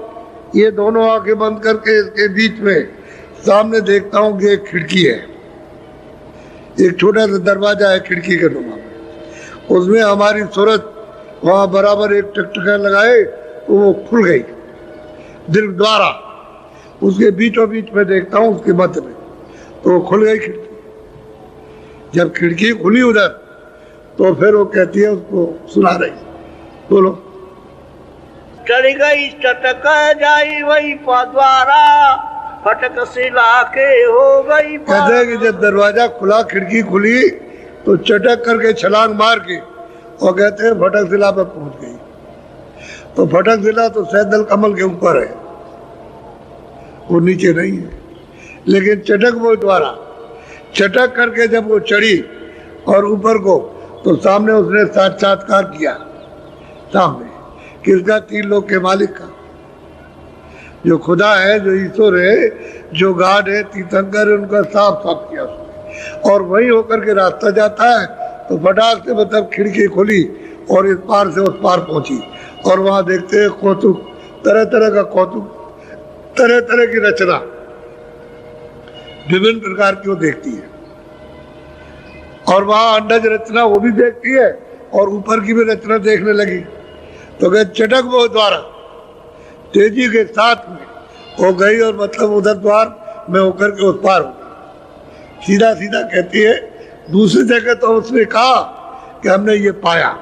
ये दोनों आंखें बंद करके इसके बीच में सामने देखता हूँ कि एक खिड़की है, एक छोटा सा दरवाजा है खिड़की के नुमा में, उसमें हमारी सूरत वहाँ बराबर एक टकटका लगाए तो वो खुल गई दीर्घ द्वारा, उसके बीचों बीच में देखता हूँ उसके मध्य में, तो वो खुल गई खिड़की। जब खिड़की खुली उधर तो फिर वो कहती है, उसको सुना रही, बोलो। चढ़ गई चटक जाई वही द्वारा, फटक सिला के हो गई। कहते हैं कि जब दरवाजा खुला, खिड़की खुली, तो चटक करके छलांग मार के, और कहते हैं फटक सिला पर पहुंच गई। तो फटक सिला तो सैदल कमल के ऊपर है, वो नीचे नहीं है। लेकिन चटक वो द्वारा चटक करके जब वो चढ़ी और ऊपर को, तो सामने उसने साक्षात्कार किया, सामने किसका? 3 लोग के मालिक का, जो खुदा है, जो ईश्वर है, जो गॉड है, तीर्थंकर है, उनका साफ साफ किया उसने। और वही होकर के रास्ता जाता है, तो फटाक से मतलब खिड़की खुली और इस पार से उस पार पहुंची। और वहां देखते हैं कौतुक, तरह तरह का कौतुक, तरह तरह की रचना, विभिन्न प्रकार की वो देखती है। और वहां अंडज रचना वो भी देखती है, और ऊपर की भी रचना देखने लगी। तो गए चटक वो द्वारा तेजी के साथ में हो गई, और मतलब उधर द्वार में होकर के उस पार हो गई। सीधा सीधा कहती है। दूसरी जगह तो उसने कहा कि हमने ये पाया,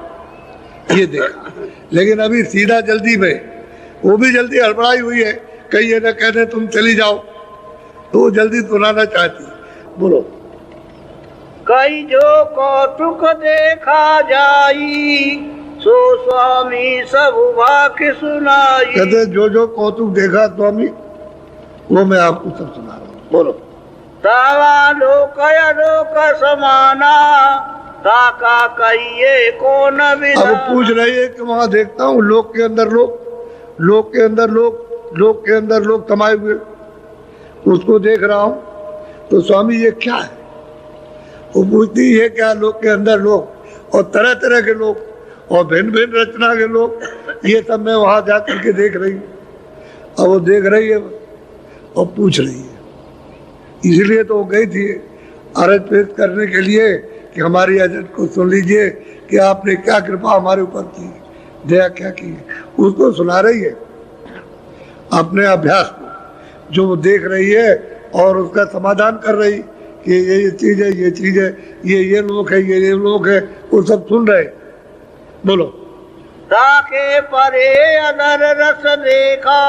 ये देखा, लेकिन अभी सीधा जल्दी में, वो भी जल्दी हड़बड़ाई हुई है, कहीं ये न कहने तुम चली जाओ, तो वो जल्दी सुनाना चाहती। बोलो। कई जो कौतुक देखा जाई, सो स्वामी सब वाक्य सुनाई। कहते जो कौतुक देखा स्वामी, वो मैं आपको सब सुना रहा हूँ। बोलो। तावा लोक लोक समाना, ताका कहिए कौन विधाना। अब पूछ रही है कि वहां देखता हूँ लोक के अंदर लोक, लोक के अंदर लोक, लोक के अंदर लोक समाये हुए, उसको देख रहा हूँ, तो स्वामी ये क्या है? वो पूछती है क्या? लोक के अंदर लोक, और तरह तरह के लोग, और भिन्न भिन्न रचना के लोग, ये सब मैं वहां जा करके देख रही हूँ। अब वो देख रही है और पूछ रही है, इसलिए तो वो गई थी अर्ज पेश करने के लिए कि हमारी अर्ज को सुन लीजिए कि आपने क्या कृपा हमारे ऊपर की, दया क्या की। उसको सुना रही है अपने अभ्यास को, जो वो देख रही है, और उसका समाधान कर रही कि ये चीज है, ये चीज है, ये लोग है, ये लोग है, वो सब सुन रहे। बोलो। ताके परे अदर रस देखा,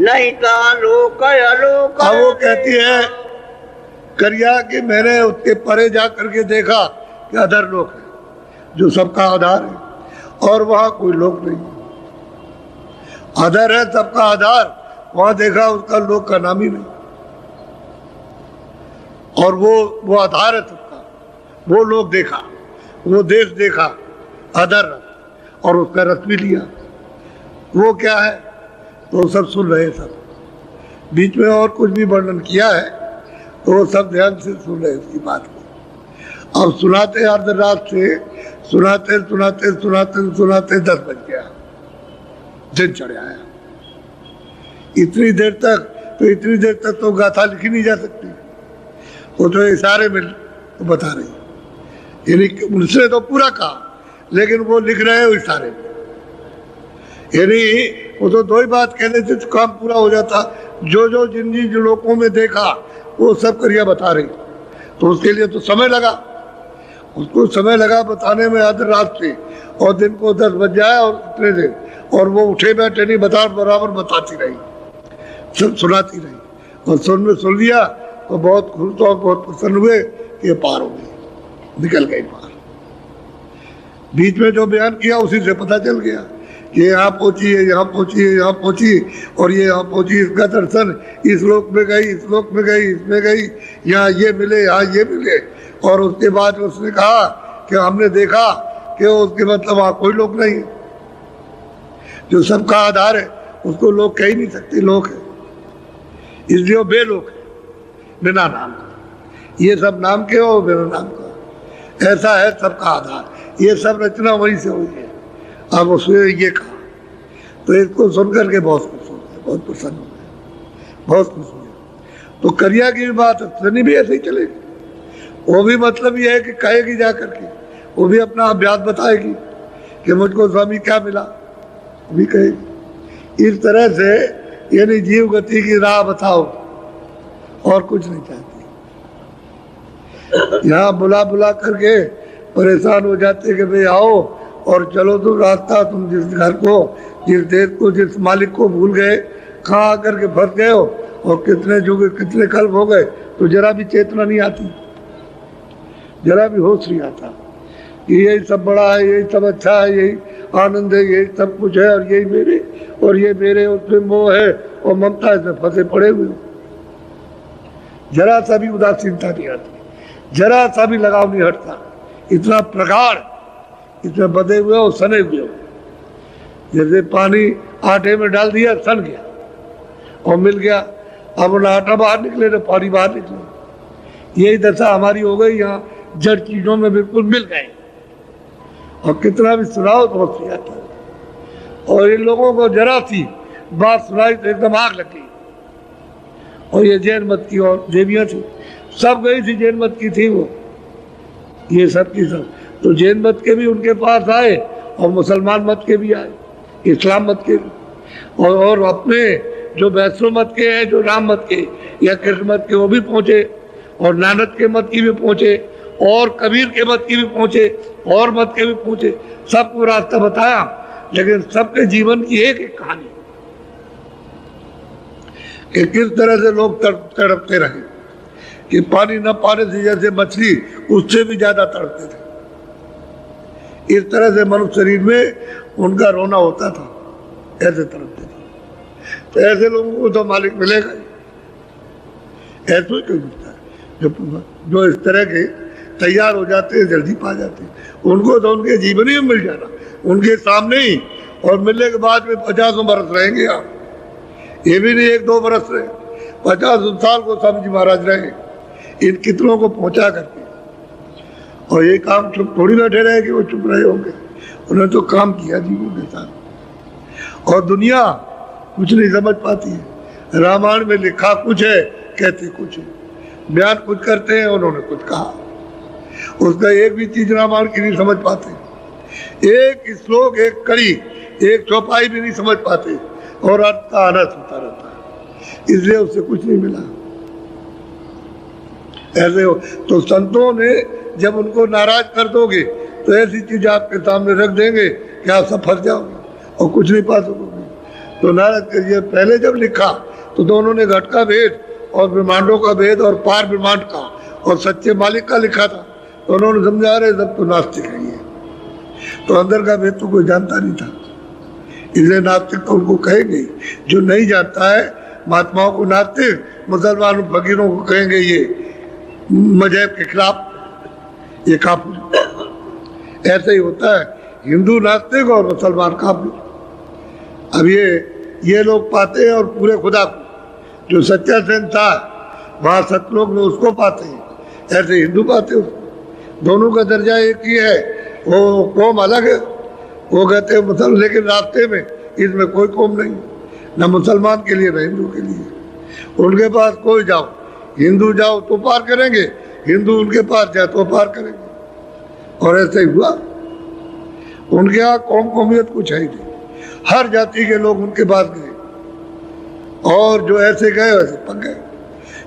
नहीं ता लोक अलोक। अब वो कहती है करिया कि मैंने उसके परे जा करके देखा कि अदर लोक है, जो सबका आधार है, और वहां कोई लोक नहीं, अदर है सबका आधार, वहां देखा उसका लोक का नाम ही नहीं। और वो आधार है सबका, वो लोग देखा, वो देश देखा, अदर रस, और उसका रस भी लिया। वो क्या है? तो सब सुन रहे, सब बीच में और कुछ भी वर्णन किया है, तो वो सब ध्यान से सुन रहे उसकी बात को। अब सुनाते अर्ध रात से सुनाते सुनाते सुनाते सुनाते 10 बज गया, दिन चढ़ आया। इतनी देर तक तो गाथा लिखी नहीं जा सकती, वो तो इशारे में तो बता रही, यानी उनसे तो पूरा कहा, लेकिन वो लिख रहे हैं इशारे में। यानी वो तो 2 ही बात कहने से काम पूरा हो जाता। जो जिन लोगों में देखा वो सब करिया बता रही, तो उसके लिए तो समय लगा, उसको समय लगा बताने में आधी रात से, और दिन को 10 बज जाए और इतने देर, और वो उठे बैठे नहीं, बराबर बताती रही, सब सुनाती रही, और सुन लिया तो बहुत खुश और बहुत प्रसन्न हुए कि पार हो गई, निकल गई पार। बीच में जो बयान किया उसी से पता चल गया कि यहाँ पहुंची है, यहाँ पहुंची है, यहाँ पहुंची, और ये यहाँ पहुंची, इसका दर्शन इस लोक में गई, इस लोक में गई, इसमें गई, यहाँ ये मिले, यहाँ ये मिले। और उसके बाद उसने कहा कि हमने देखा कि उसके मतलब वहाँ कोई लोक नहीं है, जो सबका आधार है उसको लोग कह ही नहीं सकते, लोक है, इसलिए वो बेलोक है, बिना नाम का। ये सब नाम के हो, बिना नाम का, ऐसा है सबका आधार। ये सब रचना वहीं से हुई है। अब उसने ये कहा, तो इसको सुन करके बहुत खुश हो गए, बहुत प्रसन्न हो गए, बहुत खुश हुए। तो करिया की भी बात सनी भी ऐसे ही चलेगी, वो भी मतलब ये है कि कहेगी जा करके, वो भी अपना अभ्यास बताएगी कि मुझको स्वामी क्या मिला, वो भी कहेगी। इस तरह से यानी जीव गति की राह बताओ, और कुछ नहीं चाहती। यहाँ बुला बुला करके परेशान हो जाते कि भाई आओ और चलो तो रास्ता, तुम जिस घर को, जिस देश को, जिस मालिक को भूल गए, कहाँ आकर के फंस गए हो और कितने जुग कितने कल्प हो गए, तो जरा भी चेतना नहीं आती, जरा भी होश नहीं आता। यही सब बड़ा है, यही सब अच्छा है, यही आनंद है, यही सब कुछ है, और यही मेरे और ये मेरे, उसमें मोह है और ममता, इसमें फंसे पड़े हुए। जरा सा भी उदासीनता नहीं आती, जरा सा भी लगाव नहीं हटता, इतना प्रगाढ़, इतने बधे हुए हो, सने हुए हो। जैसे पानी आटे में डाल दिया, सन गया और मिल गया, अब ना आटा बाहर निकले ना पानी बाहर निकले। यही दशा हमारी हो गई, यहाँ जड़ चीजों में बिल्कुल मिल गए, और कितना भी सुनाओ तो हंसी आता है। और इन लोगों को जरा सी बात सुनाई तो एकदम आग लगी। और ये जैन मत की और देवियाँ थी, सब गई थी, जैन मत की थी वो, ये सब की सब। तो जैन मत के भी उनके पास आए और मुसलमान मत के भी आए, इस्लाम मत के भी, और अपने जो वैष्णव मत के हैं, जो राम मत के या कृष्ण मत के, वो भी पहुँचे, और नानक के मत की भी पहुँचे, और कबीर के मत की भी पहुँचे, और मत के भी पहुँचे। सबको रास्ता बताया, लेकिन सबके जीवन की एक एक कहानी कि किस तरह से लोग तड़पते रहे, कि पानी न पाने से जैसे मछली उससे भी ज्यादा तड़पते थे। इस तरह से मनुष्य शरीर में उनका रोना होता था, ऐसे तड़पते थे। तो ऐसे लोगों को तो मालिक मिलेगा ही, ऐसे ही क्यों मिलता है। जो इस तरह के तैयार हो जाते हैं, जल्दी पा जाते हैं, उनको तो उनके जीवन ही में मिल जाना, उनके सामने ही, और मिलने के बाद में 50 बरस रहेंगे आप, ये भी नहीं 1-2 बरस रहे, 50 साल को स्वामी महाराज रहे इन कितनों को पहुंचा करके। और ये काम चुप थोड़ी बैठे रहे कि वो चुप रहे होंगे, उन्होंने तो काम किया जीवों के साथ। और दुनिया कुछ नहीं समझ पाती है। रामायण में लिखा कुछ है, कहते कुछ है, बयान कुछ करते हैं, उन्होंने कुछ कहा, उसका एक भी चीज रामायण की नहीं समझ पाते, एक श्लोक, एक कड़ी, एक चौपाई भी नहीं समझ पाते, और अर्थ का अनर्थ होता रहता है, इसलिए उससे कुछ नहीं मिला। ऐसे हो तो संतों ने जब उनको नाराज कर दोगे तो ऐसी चीज आपके सामने रख देंगे कि आप सब फंस जाओगे और कुछ नहीं पा सकोगे। तो नाराज करिए। पहले जब लिखा तो दोनों ने घट का भेद और ब्रह्मांडों का भेद और पार ब्रह्मांड का और सच्चे मालिक का लिखा था, तो उन्होंने समझा रहे सब तो नास्तिक है, तो अंदर का भेद तो कोई जानता नहीं था, इसलिए नास्तिक तो उनको कहेंगे। जो नहीं जानता है महात्माओं को नास्तिक, मुसलमान फकीरों को कहेंगे ये मजहब के खिलाफ, ये काफिर। ऐसे ही होता है, हिंदू नास्तिक और मुसलमान काफिर। अब ये लोग पाते हैं और पूरे खुदा को, जो सच्चा संसार वहाँ सतलोक में उसको पाते हैं, ऐसे हिंदू पाते हैं उसको। दोनों का दर्जा एक ही है, वो कौम अलग है, वो कहते हैं मुसलमान, लेकिन रास्ते में इसमें कोई कौम नहीं, न मुसलमान के लिए न हिंदू के लिए। उनके पास कोई जाओ, हिंदू जाओ तो पार करेंगे, हिंदू उनके पास जाए तो पार करेंगे। और ऐसे ही हुआ, उनके यहाँ कौम कौमियत कुछ है ही नहीं, हर जाति के लोग उनके पास गए, और जो ऐसे गए वैसे पक गए।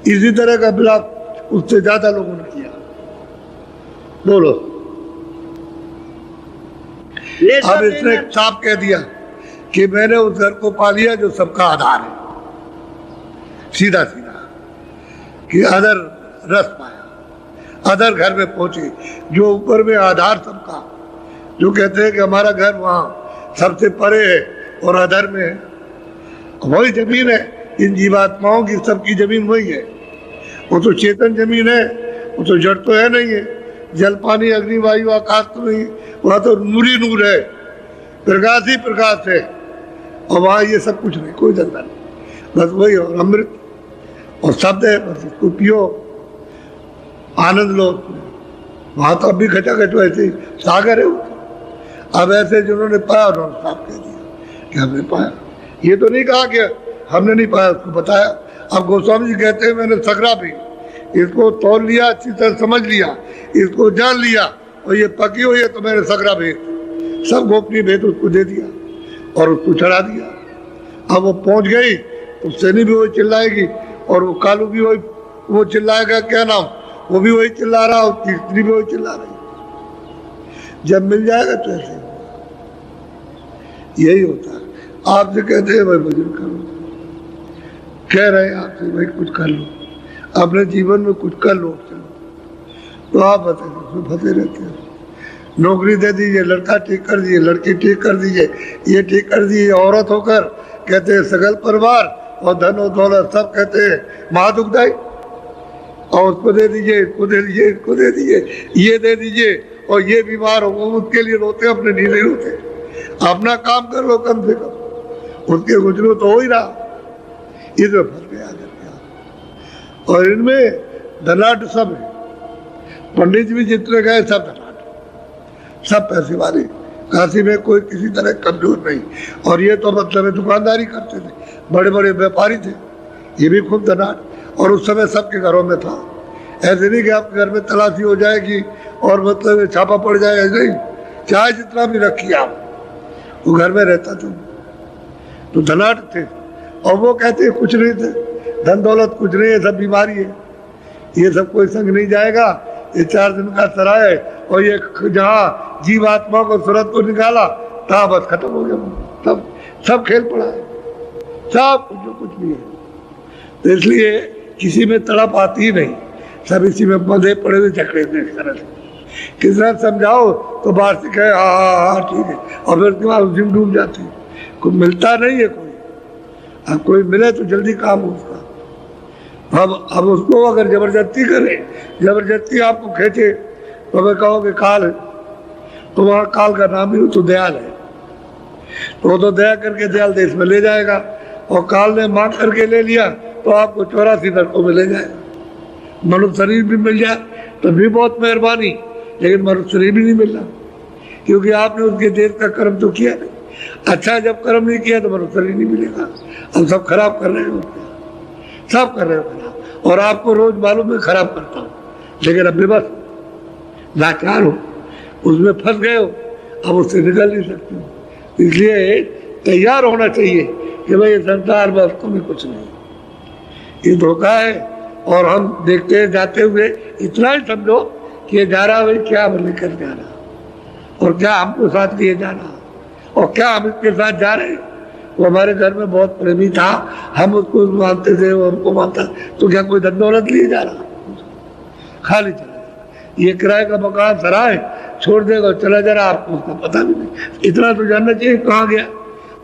इसी तरह का विलाप उससे ज्यादा लोगों ने किया। बोलो, अब इसने साफ कह दिया कि मैंने उस घर को पा लिया जो सबका आधार है, सीधा सीधा, कि अदर रस पाया, अदर घर में पहुंचे, जो ऊपर में आधार सबका, जो कहते हैं कि हमारा घर वहाँ सबसे परे है और अधर में है, वही जमीन है। इन जीवात्माओं की सबकी जमीन वही है, वो तो चेतन जमीन है, वो तो जड़ तो है नहीं है, जल पानी अग्नि वायु आकाश तो नहीं, वहाँ तो नूर ही नूर है, प्रकाश ही प्रकाश है, और वहाँ ये सब कुछ नहीं, कोई धंधा नहीं, बस वही और अमृत और शब्द है, बस इसको पियो, आनंद लो। वहाँ तो अब भी खचाखच वैसे सागर है। अब ऐसे जिन्होंने पाया उन्होंने साफ कह दिया कि हमने पाया। ये तो नहीं कहा कि हमने नहीं पाया, उसको बताया। अब गोस्वामी जी कहते हैं मैंने सकरा भी इसको तोड़ लिया, अच्छी तरह समझ लिया, इसको जान लिया, और ये पकी हुई है तो मैंने सकरा भेद, सब गोपनीय भेद उसको दे दिया और उसको चढ़ा दिया। अब वो पहुंच गई तो सैनी भी वही चिल्लाएगी और वो कालू भी वही वो चिल्लाएगा, क्या नाम, वो भी वही चिल्ला रहा और तीसरी भी वही चिल्ला रही। जब मिल जाएगा तो ऐसे यही होता है। आपसे कहते हैं भाई भजन करो, कह रहे हैं आपसे भाई कुछ कर लो, अपने जीवन में कुछ कर लो, चलो, तो आप बताइए उसमें फंसे रहते हैं। नौकरी दे दीजिए, लड़का ठीक कर दीजिए, लड़की ठीक कर दीजिए, ये ठीक कर दीजिए, औरत होकर कहते हैं सगल परिवार और धन और दौलत सब कहते हैं महादुखदाई, और उसको दे दीजिए, इसको दे दीजिए, इसको दे दीजिए, ये दे दीजिए, और ये बीमार हो वो उसके लिए रोते, अपने लिए नहीं रोते। अपना काम कर लो कम से कम, उसके गुजरो तो हो ही रहा। इसमें फंस गया करके। और इनमें धनाढ़ सब है, पंडित जी भी जितने गए सब धनाढ़, सब पैसे वाले, काशी में कोई किसी तरह कमजोर नहीं। और ये तो मतलब दुकानदारी करते थे, बड़े बड़े व्यापारी थे, ये भी खूब धनाढ़, और उस समय सबके घरों में था। ऐसे नहीं कि आपके घर में तलाशी हो जाएगी और मतलब छापा पड़ जाएगा, नहीं, चाहे जितना भी रखिए आप, वो घर में रहता था, तो धनाढ़ थे। और वो कहते हैं कुछ नहीं थे, धन दौलत कुछ नहीं है, सब बीमारी है, ये सब कोई संग नहीं जाएगा, ये 4 दिन का सराय, और ये जहाँ जीव आत्मा को सूरत को निकाला तहाँ बस खत्म हो गया, सब सब खेल पड़ा है, सब कुछ जो कुछ भी है। तो इसलिए किसी में तड़प आती ही नहीं, सब इसी में बंधे पड़े हुए झगड़े में। इस तरह से किसी तरह समझाओ तो बाहर से कहे हाँ ठीक है, और फिर उसके बाद उसी में डूब जाती है। कोई मिलता नहीं है, कोई अब कोई मिले तो जल्दी काम हो उसका। अब उसको अगर जबरदस्ती करे, जबरदस्ती आपको खींचे, तो मैं कहोगे काल है, तो वहाँ काल का नाम ही तो दयाल है, तो वो तो दया करके दयाल देश में ले जाएगा। और काल ने मांग करके ले लिया तो आपको 84 नरकों में ले जाएगा। मनुष्य शरीर भी मिल जाए तो भी बहुत मेहरबानी, लेकिन मनुष्य शरीर भी नहीं मिल रहा, क्योंकि आपने उसके देश का कर्म तो किया नहीं। अच्छा जब कर्म नहीं किया तो मनुष्य शरीर नहीं मिलेगा। हम सब खराब कर रहे हो, सब कर रहे हो खराब, और आपको रोज मालूम है खराब करता हूँ, लेकिन अब बेबस लाचार हो, उसमें फंस गए हो, अब उससे निकल नहीं सकते हो। इसलिए तैयार होना चाहिए कि भाई ये संसार वास्तव में कुछ नहीं, ये धोखा है। और हम देखते हैं जाते हुए इतना ही समझो कि ये जा रहा भाई क्या लेकर जा रहा, और क्या हमको साथ लिए जा रहा, और क्या हम इसके साथ जा रहे हैं। वो हमारे घर में बहुत प्रेमी था, हम उसको मानते थे, वो हमको मानता, तो क्या कोई धन दौलत लिए जा रहा, खाली चला जाए। ये किराए का मकान सराय छोड़ देगा, चला जा रहा, आपको उसका पता भी नहीं। इतना तो जानना चाहिए कहाँ गया,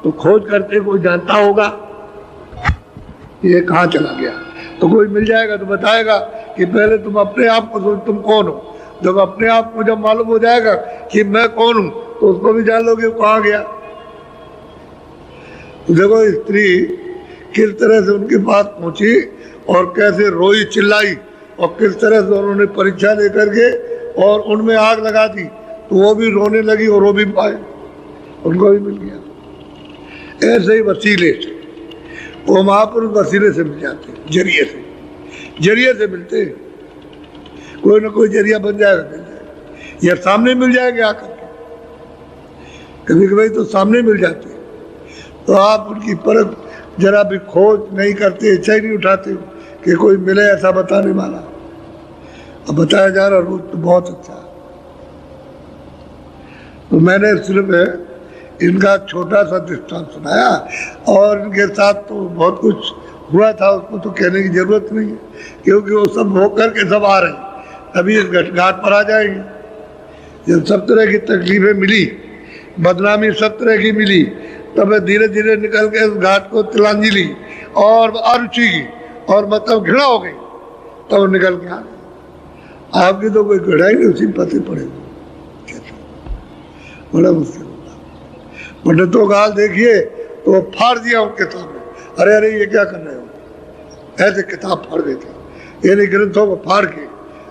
तो खोज करते कोई जानता होगा ये कहाँ चला गया, तो कोई मिल जाएगा तो बताएगा कि पहले तुम अपने आप को सोच तुम कौन हो। जब अपने आप को जब मालूम हो जाएगा कि मैं कौन हूँ, तो उसको भी जान लोगे कहाँ गया। देखो स्त्री किस तरह से उनके पास पहुंची और कैसे रोई चिल्लाई, और किस तरह से उन्होंने परीक्षा लेकर के और उनमें आग लगा दी, तो वो भी रोने लगी और रो भी पाए, उनको भी मिल गया। ऐसे ही वसीले से वो महापुरुष वसीले से मिल जाते हैं, जरिए से मिलते हैं, कोई ना कोई जरिया बन जाएगा, मिल जाएगा, या सामने मिल जाएंगे आकर के, कभी कभी तो सामने मिल जाते हैं, तो आप उनकी परख जरा भी खोज नहीं करते, इच्छा ही नहीं उठाते कि कोई मिले ऐसा बताने वाला। अब बताया जा रहा रोज तो बहुत अच्छा है। तो मैंने सिर्फ इनका छोटा सा दृष्टांत सुनाया, और इनके साथ तो बहुत कुछ हुआ था, उसको तो कहने की जरूरत नहीं है, क्योंकि वो सब होकर के सब आ रहे हैं, तभी इस घाट पर आ जाएंगे। जब सब तरह की तकलीफें मिली, बदनामी सब तरह की मिली, तब धीरे धीरे निकल के इस घाट को तिलांजलि और अरुचि की और मतलब घृणा हो गई, तब तो निकल के आ गए। आपकी तो कोई घृणा ही नहीं, उसी पते पड़ेगा, बड़ा मुश्किल होगा। पंडितों का हाल देखिए तो फाड़ दिया उनके सामने, अरे अरे ये क्या कर रहे हो, ऐसे किताब फाड़ देते, यानी ग्रंथों को फाड़ के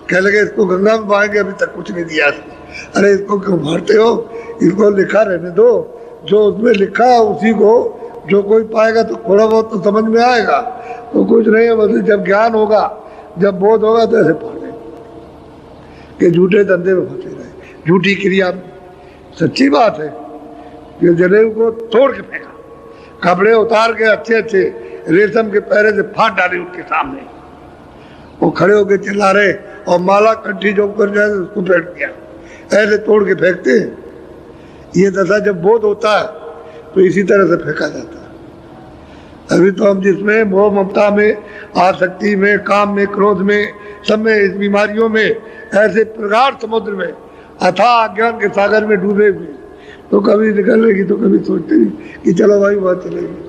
कह लगे इसको गंगा में बहाएंगे, अभी तक कुछ नहीं दिया इसने, अरे इसको क्यों फाड़ते हो, इसको लिखा रहने दो, जो उसमें लिखा है उसी को जो कोई पाएगा तो थोड़ा बहुत तो समझ में आएगा, तो कुछ नहीं है, मतलब जब ज्ञान होगा, जब बोध होगा तो ऐसे फाड़ देंगे कि झूठे धंधे में फंसे रहे, झूठी क्रिया में। सच्ची बात है कि जनेऊ को तोड़ के फेंका, कपड़े उतार के अच्छे अच्छे रेशम के पैरे से फाड़ डाले उनके सामने, वो खड़े होके चिल्ला रहे और माला कंठी जो कर जाए तो उसको फेंक दिया, ऐसे तोड़ के फेंकते हैं। ये दशा जब बोध होता है तो इसी तरह से फेंका जाता है। अभी तो हम जिसमें मोह ममता में, आसक्ति में, काम में, क्रोध में, सब में, इस बीमारियों में, ऐसे प्रगाढ़ समुद्र में, अथाह अज्ञान के सागर में डूबे हुए, तो कभी निकलेगी तो कभी सोचते नहीं कि चलो भाई बात चलेगी।